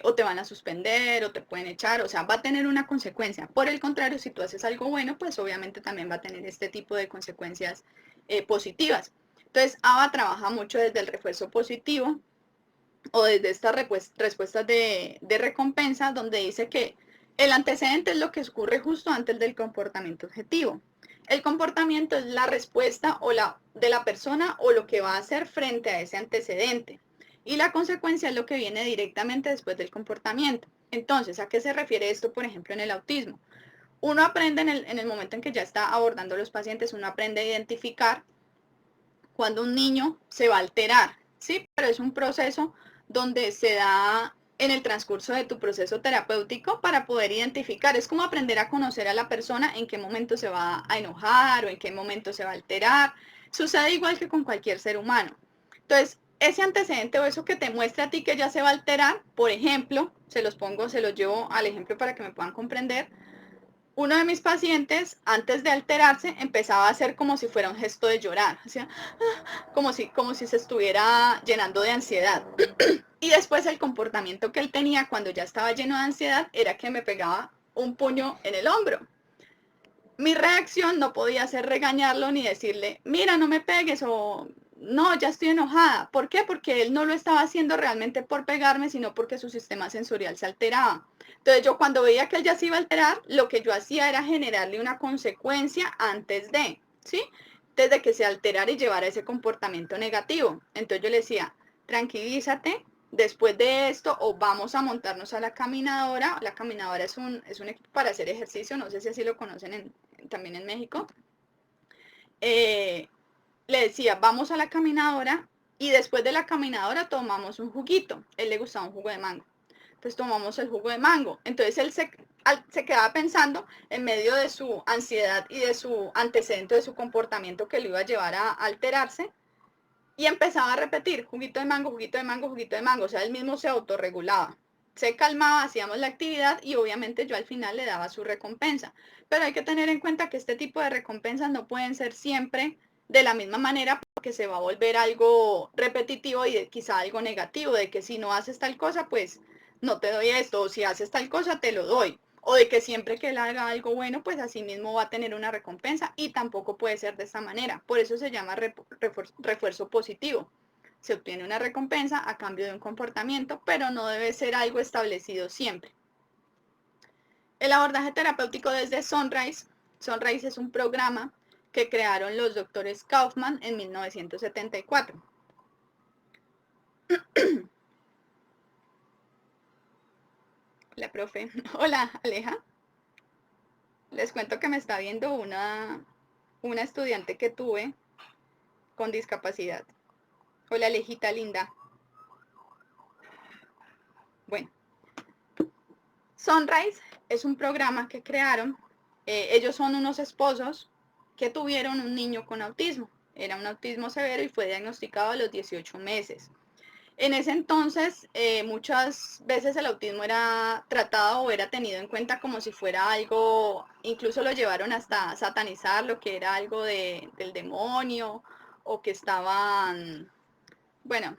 o te van a suspender o te pueden echar, o sea, va a tener una consecuencia. Por el contrario, si tú haces algo bueno, pues obviamente también va a tener este tipo de consecuencias positivas. Entonces, ABA trabaja mucho desde el refuerzo positivo o desde estas respuestas de recompensa, donde dice que el antecedente es lo que ocurre justo antes del comportamiento objetivo. El comportamiento es la respuesta de la persona o lo que va a hacer frente a ese antecedente. Y la consecuencia es lo que viene directamente después del comportamiento. Entonces, ¿a qué se refiere esto, por ejemplo, en el autismo? Uno aprende en el momento en que ya está abordando a los pacientes, uno aprende a identificar cuando un niño se va a alterar, ¿sí? Pero es un proceso donde se da en el transcurso de tu proceso terapéutico para poder identificar. Es como aprender a conocer a la persona en qué momento se va a enojar o en qué momento se va a alterar. Sucede igual que con cualquier ser humano. Entonces, ese antecedente o eso que te muestra a ti que ya se va a alterar, por ejemplo, se los llevo al ejemplo para que me puedan comprender. Uno de mis pacientes, antes de alterarse, empezaba a hacer como si fuera un gesto de llorar, o sea, como si se estuviera llenando de ansiedad. Y después el comportamiento que él tenía cuando ya estaba lleno de ansiedad era que me pegaba un puño en el hombro. Mi reacción no podía ser regañarlo ni decirle, mira, no me pegues o no, ya estoy enojada. ¿Por qué? Porque él no lo estaba haciendo realmente por pegarme, sino porque su sistema sensorial se alteraba. Entonces yo cuando veía que él ya se iba a alterar, lo que yo hacía era generarle una consecuencia antes de, ¿sí? Desde que se alterara y llevara ese comportamiento negativo. Entonces yo le decía, tranquilízate, después de esto o vamos a montarnos a la caminadora. La caminadora es un equipo para hacer ejercicio, no sé si así lo conocen también en México. Le decía, vamos a la caminadora y después de la caminadora tomamos un juguito. Él le gustaba un jugo de mango. pues tomamos el jugo de mango. Entonces él se quedaba pensando en medio de su ansiedad y de su antecedente, de su comportamiento que lo iba a llevar a alterarse, y empezaba a repetir juguito de mango, juguito de mango, juguito de mango. O sea, él mismo se autorregulaba. Se calmaba, hacíamos la actividad y obviamente yo al final le daba su recompensa. Pero hay que tener en cuenta que este tipo de recompensas no pueden ser siempre de la misma manera, porque se va a volver algo repetitivo y quizá algo negativo, de que si no haces tal cosa, pues no te doy esto, o si haces tal cosa, te lo doy. O de que siempre que él haga algo bueno, pues así mismo va a tener una recompensa, y tampoco puede ser de esta manera. Por eso se llama refuerzo positivo. Se obtiene una recompensa a cambio de un comportamiento, pero no debe ser algo establecido siempre. El abordaje terapéutico desde Sunrise. Sunrise es un programa que crearon los doctores Kaufman en 1974. La profe. Hola, Aleja. Les cuento que me está viendo una estudiante que tuve con discapacidad. Hola, Alejita linda. Bueno, Sunrise es un programa que crearon. Ellos son unos esposos que tuvieron un niño con autismo. Era un autismo severo y fue diagnosticado a los 18 meses. En ese entonces, muchas veces el autismo era tratado o era tenido en cuenta como si fuera algo, incluso lo llevaron hasta satanizar, lo que era algo del demonio, o que estaban, bueno,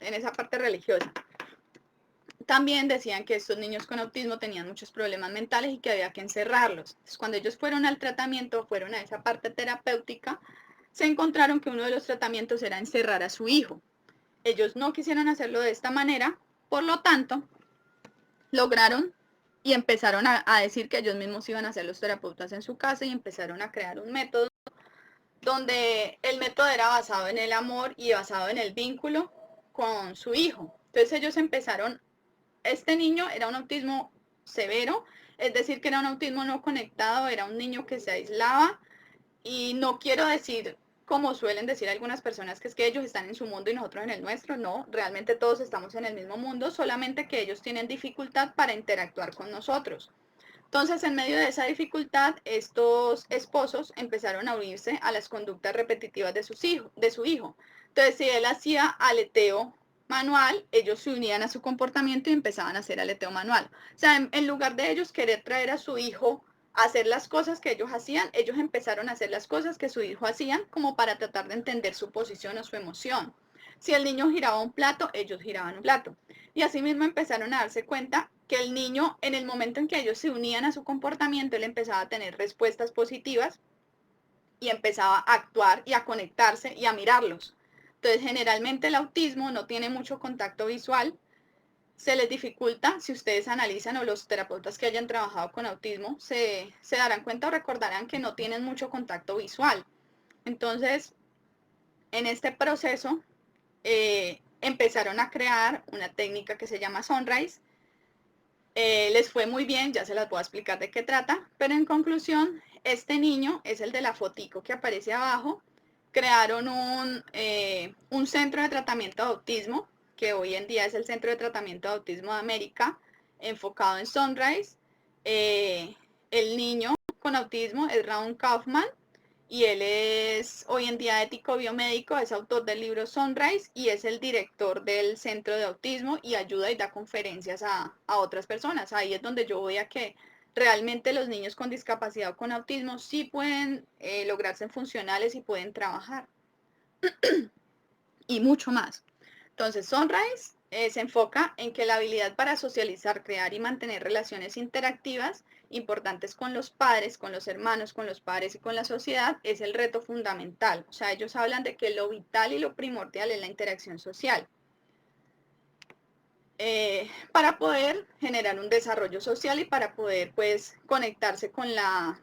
en esa parte religiosa. También decían que estos niños con autismo tenían muchos problemas mentales y que había que encerrarlos. Entonces, cuando ellos fueron al tratamiento, fueron a esa parte terapéutica, se encontraron que uno de los tratamientos era encerrar a su hijo. Ellos no quisieron hacerlo de esta manera, por lo tanto, lograron y empezaron a decir que ellos mismos iban a ser los terapeutas en su casa, y empezaron a crear un método donde el método era basado en el amor y basado en el vínculo con su hijo. Entonces ellos empezaron, este niño era un autismo severo, es decir, que era un autismo no conectado, era un niño que se aislaba. Y no quiero decir, como suelen decir algunas personas, que es que ellos están en su mundo y nosotros en el nuestro. No, realmente todos estamos en el mismo mundo, solamente que ellos tienen dificultad para interactuar con nosotros. Entonces, en medio de esa dificultad, estos esposos empezaron a unirse a las conductas repetitivas de su hijo. Entonces, si él hacía aleteo manual, ellos se unían a su comportamiento y empezaban a hacer aleteo manual. O sea, en lugar de ellos querer traer a su hijo a hacer las cosas que ellos hacían, ellos empezaron a hacer las cosas que su hijo hacían, como para tratar de entender su posición o su emoción. Si el niño giraba un plato, ellos giraban un plato. Y así mismo empezaron a darse cuenta que el niño, en el momento en que ellos se unían a su comportamiento, él empezaba a tener respuestas positivas y empezaba a actuar y a conectarse y a mirarlos. Entonces, generalmente el autismo no tiene mucho contacto visual, se les dificulta. Si ustedes analizan, o los terapeutas que hayan trabajado con autismo, se darán cuenta o recordarán que no tienen mucho contacto visual. Entonces, en este proceso, empezaron a crear una técnica que se llama Sunrise. Les fue muy bien, ya se las voy a explicar de qué trata, pero en conclusión, este niño es el de la fotico que aparece abajo. Crearon un centro de tratamiento de autismo, que hoy en día es el Centro de Tratamiento de Autismo de América, enfocado en Sunrise. El niño con autismo es Raúl Kaufman, y él es hoy en día ético biomédico, es autor del libro Sunrise y es el director del Centro de Autismo, y ayuda y da conferencias a otras personas. Ahí es donde yo voy a que realmente los niños con discapacidad o con autismo sí pueden lograrse funcionales y pueden trabajar. Y mucho más. Entonces, Sunrise se enfoca en que la habilidad para socializar, crear y mantener relaciones interactivas importantes con los padres, con los hermanos, con los padres y con la sociedad es el reto fundamental. O sea, ellos hablan de que lo vital y lo primordial es la interacción social. Para poder generar un desarrollo social y para poder, pues, conectarse con la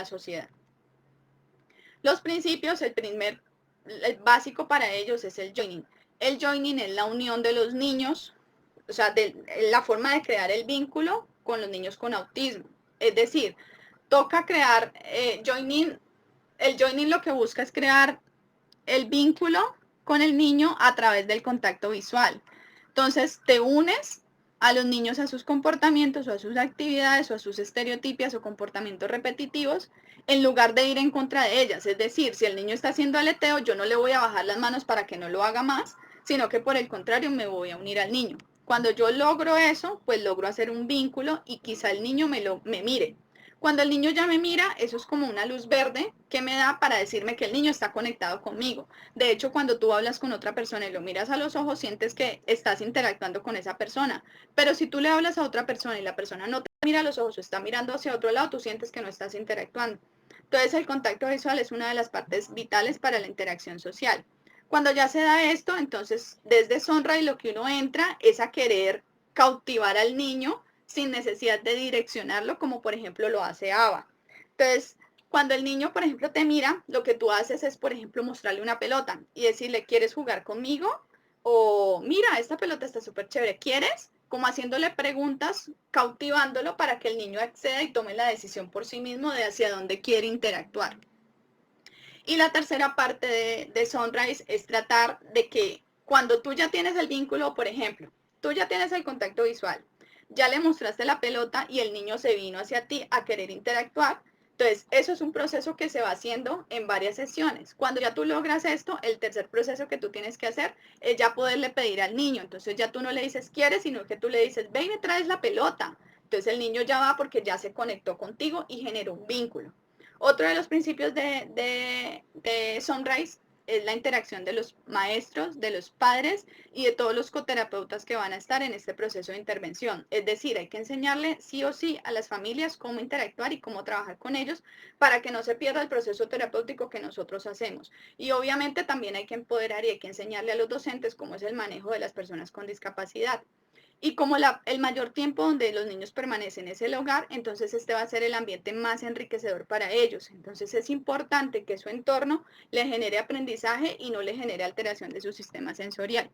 sociedad. Los principios, el básico para ellos es el joining. El joining es la unión de los niños, o sea, la forma de crear el vínculo con los niños con autismo. Es decir, toca crear joining. El joining lo que busca es crear el vínculo con el niño a través del contacto visual. Entonces, te unes a los niños a sus comportamientos o a sus actividades o a sus estereotipias o comportamientos repetitivos en lugar de ir en contra de ellas. Es decir, si el niño está haciendo aleteo, yo no le voy a bajar las manos para que no lo haga más, sino que por el contrario me voy a unir al niño. Cuando yo logro eso, pues logro hacer un vínculo y quizá el niño me mire. Cuando el niño ya me mira, eso es como una luz verde que me da para decirme que el niño está conectado conmigo. De hecho, cuando tú hablas con otra persona y lo miras a los ojos, sientes que estás interactuando con esa persona. Pero si tú le hablas a otra persona y la persona no te mira a los ojos o está mirando hacia otro lado, tú sientes que no estás interactuando. Entonces, el contacto visual es una de las partes vitales para la interacción social. Cuando ya se da esto, entonces desde Sonrise lo que uno entra es a querer cautivar al niño sin necesidad de direccionarlo, como por ejemplo lo hace Ava. Entonces, cuando el niño, por ejemplo, te mira, lo que tú haces es, por ejemplo, mostrarle una pelota y decirle, ¿quieres jugar conmigo? O, mira, esta pelota está súper chévere, ¿quieres? Como haciéndole preguntas, cautivándolo para que el niño acceda y tome la decisión por sí mismo de hacia dónde quiere interactuar. Y la tercera parte de Sunrise es tratar de que cuando tú ya tienes el vínculo, por ejemplo, tú ya tienes el contacto visual, ya le mostraste la pelota y el niño se vino hacia ti a querer interactuar, entonces eso es un proceso que se va haciendo en varias sesiones. Cuando ya tú logras esto, el tercer proceso que tú tienes que hacer es ya poderle pedir al niño, entonces ya tú no le dices quieres, sino que tú le dices ven y me traes la pelota. Entonces el niño ya va porque ya se conectó contigo y generó un vínculo. Otro de los principios de Sunrise es la interacción de los maestros, de los padres y de todos los coterapeutas que van a estar en este proceso de intervención. Es decir, hay que enseñarle sí o sí a las familias cómo interactuar y cómo trabajar con ellos para que no se pierda el proceso terapéutico que nosotros hacemos. Y obviamente también hay que empoderar y hay que enseñarle a los docentes cómo es el manejo de las personas con discapacidad. Y como el mayor tiempo donde los niños permanecen es el hogar, entonces este va a ser el ambiente más enriquecedor para ellos. Entonces es importante que su entorno le genere aprendizaje y no le genere alteración de su sistema sensorial.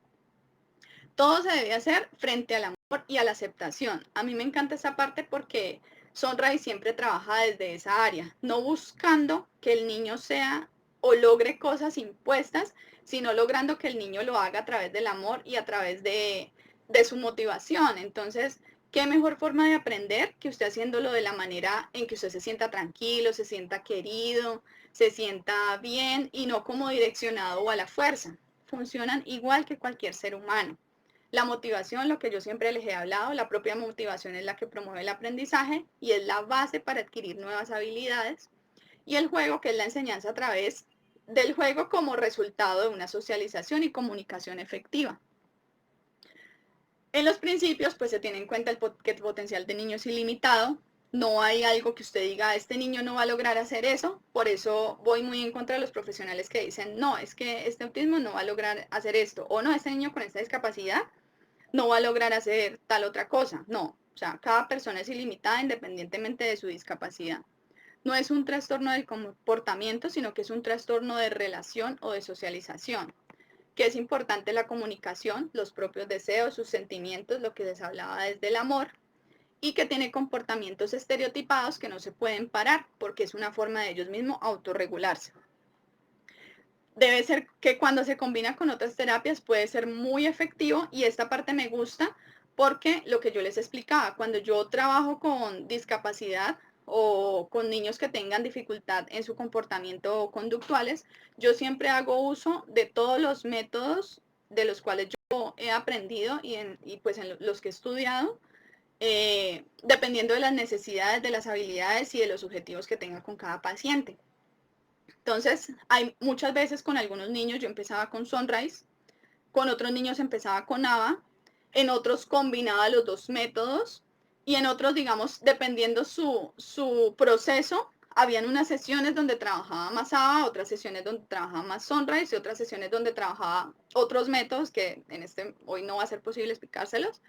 Todo se debe hacer frente al amor y a la aceptación. A mí me encanta esa parte porque Sunrise siempre trabaja desde esa área, no buscando que el niño sea o logre cosas impuestas, sino logrando que el niño lo haga a través del amor y a través de su motivación. Entonces, ¿qué mejor forma de aprender que usted haciéndolo de la manera en que usted se sienta tranquilo, se sienta querido, se sienta bien y no como direccionado o a la fuerza? Funcionan igual que cualquier ser humano. La motivación, lo que yo siempre les he hablado, la propia motivación es la que promueve el aprendizaje y es la base para adquirir nuevas habilidades. Y el juego, que es la enseñanza a través del juego como resultado de una socialización y comunicación efectiva. En los principios, pues se tiene en cuenta que el potencial de niño es ilimitado. No hay algo que usted diga, este niño no va a lograr hacer eso. Por eso voy muy en contra de los profesionales que dicen, no, es que este autismo no va a lograr hacer esto. O no, este niño con esta discapacidad no va a lograr hacer tal otra cosa. No, o sea, cada persona es ilimitada independientemente de su discapacidad. No es un trastorno del comportamiento, sino que es un trastorno de relación o de socialización, que es importante la comunicación, los propios deseos, sus sentimientos, lo que les hablaba desde el amor, y que tiene comportamientos estereotipados que no se pueden parar porque es una forma de ellos mismos autorregularse. Debe ser que cuando se combina con otras terapias puede ser muy efectivo y esta parte me gusta porque lo que yo les explicaba, cuando yo trabajo con discapacidad o con niños que tengan dificultad en su comportamiento conductuales, yo siempre hago uso de todos los métodos de los cuales yo he aprendido y pues en los que he estudiado, dependiendo de las necesidades, de las habilidades y de los objetivos que tenga con cada paciente. Entonces, hay muchas veces con algunos niños yo empezaba con Sunrise, con otros niños empezaba con ABA, en otros combinaba los dos métodos y en otros, digamos, dependiendo su proceso, habían unas sesiones donde trabajaba más ABA, otras sesiones donde trabajaba más Sunrise y otras sesiones donde trabajaba otros métodos que hoy no va a ser posible explicárselos,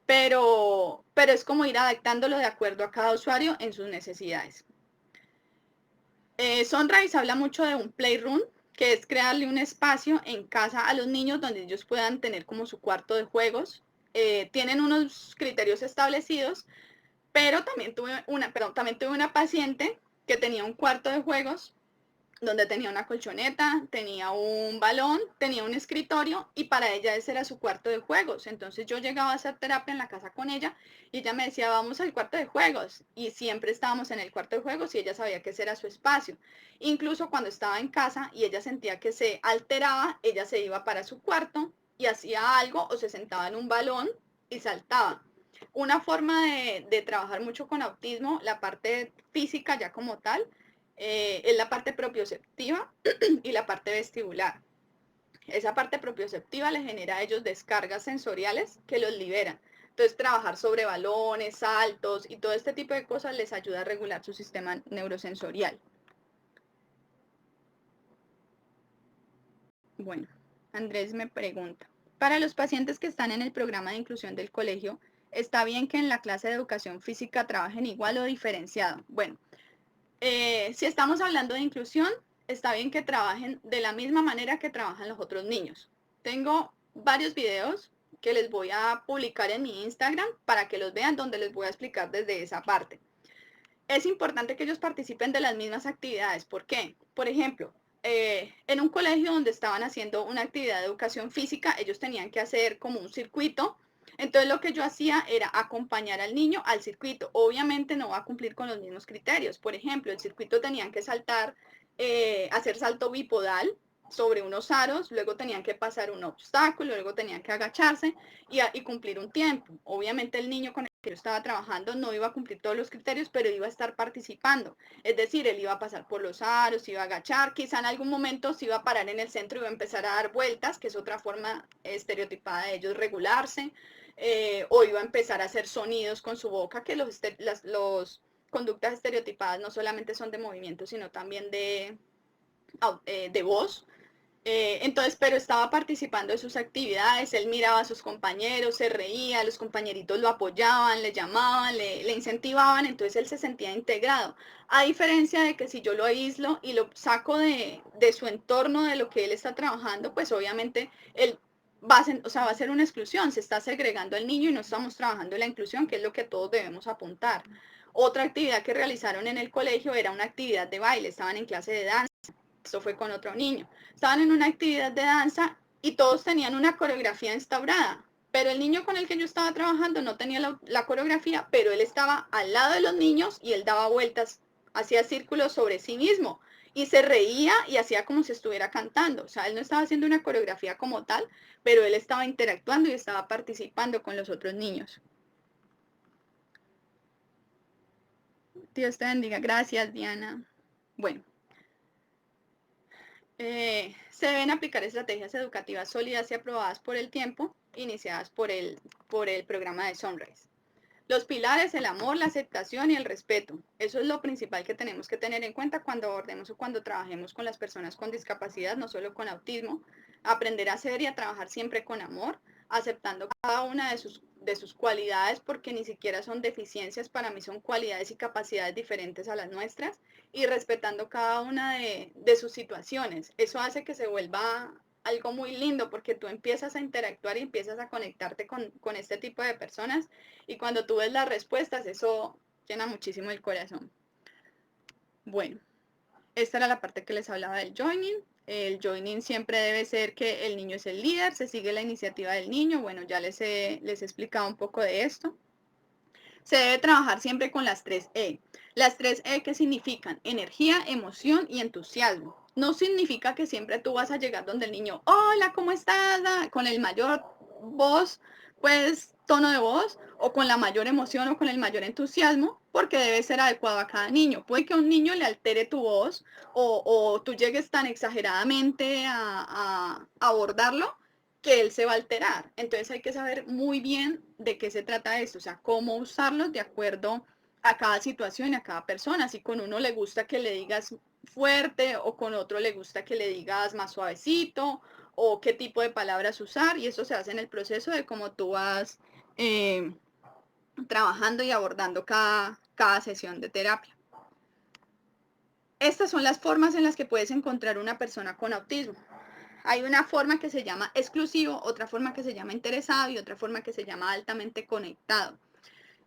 pero es como ir adaptándolo de acuerdo a cada usuario en sus necesidades. Sunrise habla mucho de un playroom, que es crearle un espacio en casa a los niños donde ellos puedan tener como su cuarto de juegos. Tienen unos criterios establecidos, pero también tuve una paciente que tenía un cuarto de juegos donde tenía una colchoneta, tenía un balón, tenía un escritorio y para ella ese era su cuarto de juegos. Entonces yo llegaba a hacer terapia en la casa con ella y ella me decía, vamos al cuarto de juegos. Y siempre estábamos en el cuarto de juegos y ella sabía que ese era su espacio. Incluso cuando estaba en casa y ella sentía que se alteraba, ella se iba para su cuarto y hacía algo o se sentaba en un balón y saltaba. Una forma de trabajar mucho con autismo, la parte física ya como tal, es la parte propioceptiva y la parte vestibular. Esa parte propioceptiva le genera a ellos descargas sensoriales que los liberan. Entonces, trabajar sobre balones, saltos y todo este tipo de cosas les ayuda a regular su sistema neurosensorial. Bueno, Andrés me pregunta, para los pacientes que están en el programa de inclusión del colegio, ¿está bien que en la clase de educación física trabajen igual o diferenciado? Bueno, si estamos hablando de inclusión, está bien que trabajen de la misma manera que trabajan los otros niños. Tengo varios videos que les voy a publicar en mi Instagram para que los vean, donde les voy a explicar desde esa parte. Es importante que ellos participen de las mismas actividades. ¿Por qué? Por ejemplo, en un colegio donde estaban haciendo una actividad de educación física, ellos tenían que hacer como un circuito. Entonces lo que yo hacía era acompañar al niño al circuito. Obviamente no va a cumplir con los mismos criterios. Por ejemplo, el circuito tenían que saltar, hacer salto bipodal sobre unos aros, luego tenían que pasar un obstáculo, luego tenían que agacharse y cumplir un tiempo. Obviamente el niño con el que yo estaba trabajando no iba a cumplir todos los criterios, pero iba a estar participando. Es decir, él iba a pasar por los aros, iba a agachar, quizá en algún momento se iba a parar en el centro y iba a empezar a dar vueltas, que es otra forma estereotipada de ellos regularse, o iba a empezar a hacer sonidos con su boca, que los conductas estereotipadas no solamente son de movimiento, sino también de voz. Entonces, pero estaba participando de sus actividades, él miraba a sus compañeros, se reía, los compañeritos lo apoyaban, le llamaban, le incentivaban, entonces él se sentía integrado. A diferencia de que si yo lo aíslo y lo saco de su entorno, de lo que él está trabajando, pues obviamente él va a ser una exclusión, se está segregando al niño y no estamos trabajando en la inclusión, que es lo que todos debemos apuntar. Otra actividad que realizaron en el colegio era una actividad de baile, estaban en clase de danza. Esto fue con otro niño. Estaban en una actividad de danza y todos tenían una coreografía instaurada, pero el niño con el que yo estaba trabajando no tenía la coreografía, pero él estaba al lado de los niños y él daba vueltas, hacía círculos sobre sí mismo y se reía y hacía como si estuviera cantando. O sea, él no estaba haciendo una coreografía como tal, pero él estaba interactuando y estaba participando con los otros niños. Dios te bendiga. Gracias, Diana. Bueno. Se deben aplicar estrategias educativas sólidas y aprobadas por el tiempo, iniciadas por el programa de Sunrise. Los pilares, el amor, la aceptación y el respeto. Eso es lo principal que tenemos que tener en cuenta cuando abordemos o cuando trabajemos con las personas con discapacidad, no solo con autismo. Aprender a ser y a trabajar siempre con amor, aceptando cada una de sus cualidades, porque ni siquiera son deficiencias, para mí son cualidades y capacidades diferentes a las nuestras, y respetando cada una de sus situaciones. Eso hace que se vuelva algo muy lindo, porque tú empiezas a interactuar y empiezas a conectarte con este tipo de personas, y cuando tú ves las respuestas, eso llena muchísimo el corazón. Bueno, esta era la parte que les hablaba del joining. El joining siempre debe ser que el niño es el líder, se sigue la iniciativa del niño. Bueno, ya les he explicado un poco de esto. Se debe trabajar siempre con las 3E. Las 3E, ¿qué significan? Energía, emoción y entusiasmo. No significa que siempre tú vas a llegar donde el niño, hola, ¿cómo estás? Con el mayor voz, pues tono de voz, o con la mayor emoción o con el mayor entusiasmo, porque debe ser adecuado a cada niño. Puede que a un niño le altere tu voz o tú llegues tan exageradamente a abordarlo que él se va a alterar. Entonces hay que saber muy bien de qué se trata esto, o sea, cómo usarlos de acuerdo a cada situación y a cada persona. Si con uno le gusta que le digas fuerte o con otro le gusta que le digas más suavecito o qué tipo de palabras usar, y eso se hace en el proceso de cómo tú vas trabajando y abordando cada sesión de terapia. Estas son las formas en las que puedes encontrar una persona con autismo. Hay una forma que se llama exclusivo, otra forma que se llama interesado y otra forma que se llama altamente conectado.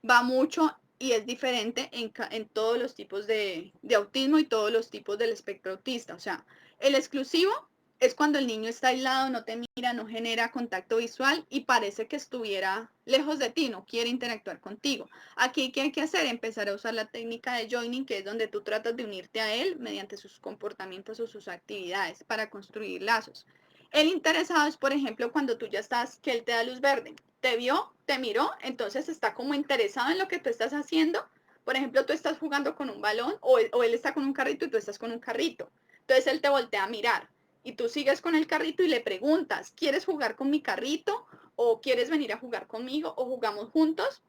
Va mucho y es diferente en todos los tipos de autismo y todos los tipos del espectro autista. O sea, el exclusivo es cuando el niño está aislado, no te mira, no genera contacto visual y parece que estuviera lejos de ti, no quiere interactuar contigo. Aquí, ¿qué hay que hacer? Empezar a usar la técnica de joining, que es donde tú tratas de unirte a él mediante sus comportamientos o sus actividades para construir lazos. El interesado es, por ejemplo, cuando tú ya estás, que él te da luz verde, te vio, te miró, entonces está como interesado en lo que tú estás haciendo. Por ejemplo, tú estás jugando con un balón o él está con un carrito y tú estás con un carrito. Entonces él te voltea a mirar y tú sigues con el carrito y le preguntas, ¿quieres jugar con mi carrito? ¿O quieres venir a jugar conmigo? ¿O jugamos juntos?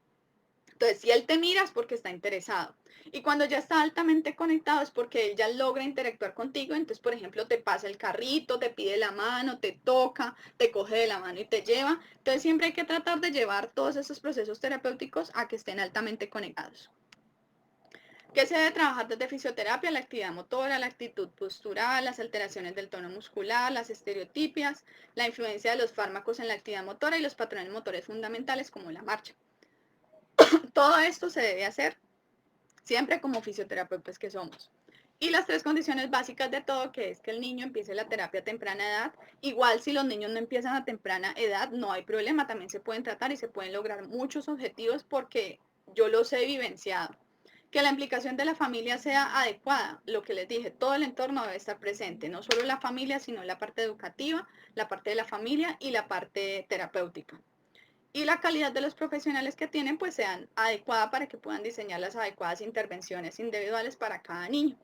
Entonces, si él te mira es porque está interesado. Y cuando ya está altamente conectado es porque él ya logra interactuar contigo. Entonces, por ejemplo, te pasa el carrito, te pide la mano, te toca, te coge de la mano y te lleva. Entonces, siempre hay que tratar de llevar todos esos procesos terapéuticos a que estén altamente conectados. ¿Qué se debe trabajar desde fisioterapia? La actividad motora, la actitud postural, las alteraciones del tono muscular, las estereotipias, la influencia de los fármacos en la actividad motora y los patrones motores fundamentales como la marcha. Todo esto se debe hacer siempre como fisioterapeutas que somos. Y las tres condiciones básicas de todo, que es que el niño empiece la terapia a temprana edad. Igual si los niños no empiezan a temprana edad, no hay problema, también se pueden tratar y se pueden lograr muchos objetivos porque yo los he vivenciado. Que la implicación de la familia sea adecuada, lo que les dije, todo el entorno debe estar presente, no solo la familia, sino la parte educativa, la parte de la familia y la parte terapéutica. Y la calidad de los profesionales que tienen pues sean adecuada para que puedan diseñar las adecuadas intervenciones individuales para cada niño.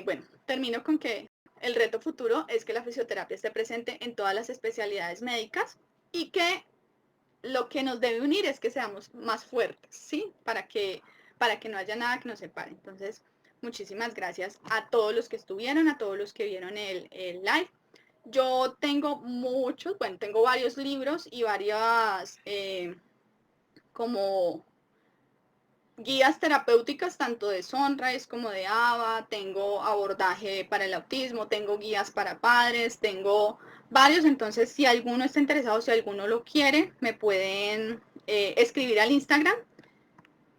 Bueno, termino con que el reto futuro es que la fisioterapia esté presente en todas las especialidades médicas y que lo que nos debe unir es que seamos más fuertes, ¿sí? Para que no haya nada que nos separe. Entonces, muchísimas gracias a todos los que estuvieron, a todos los que vieron el live. Yo tengo muchos, bueno, tengo varios libros y varias como guías terapéuticas, tanto de Sunrise como de ABA, tengo abordaje para el autismo, tengo guías para padres, tengo varios, entonces si alguno está interesado, si alguno lo quiere, me pueden escribir al Instagram.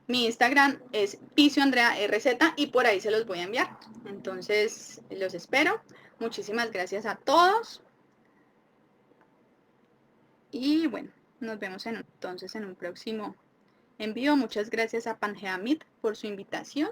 Mi Instagram es PicioAndreaRZ y por ahí se los voy a enviar. Entonces, los espero. Muchísimas gracias a todos. Y bueno, nos vemos entonces en un próximo envío. Muchas gracias a Pangeamit por su invitación.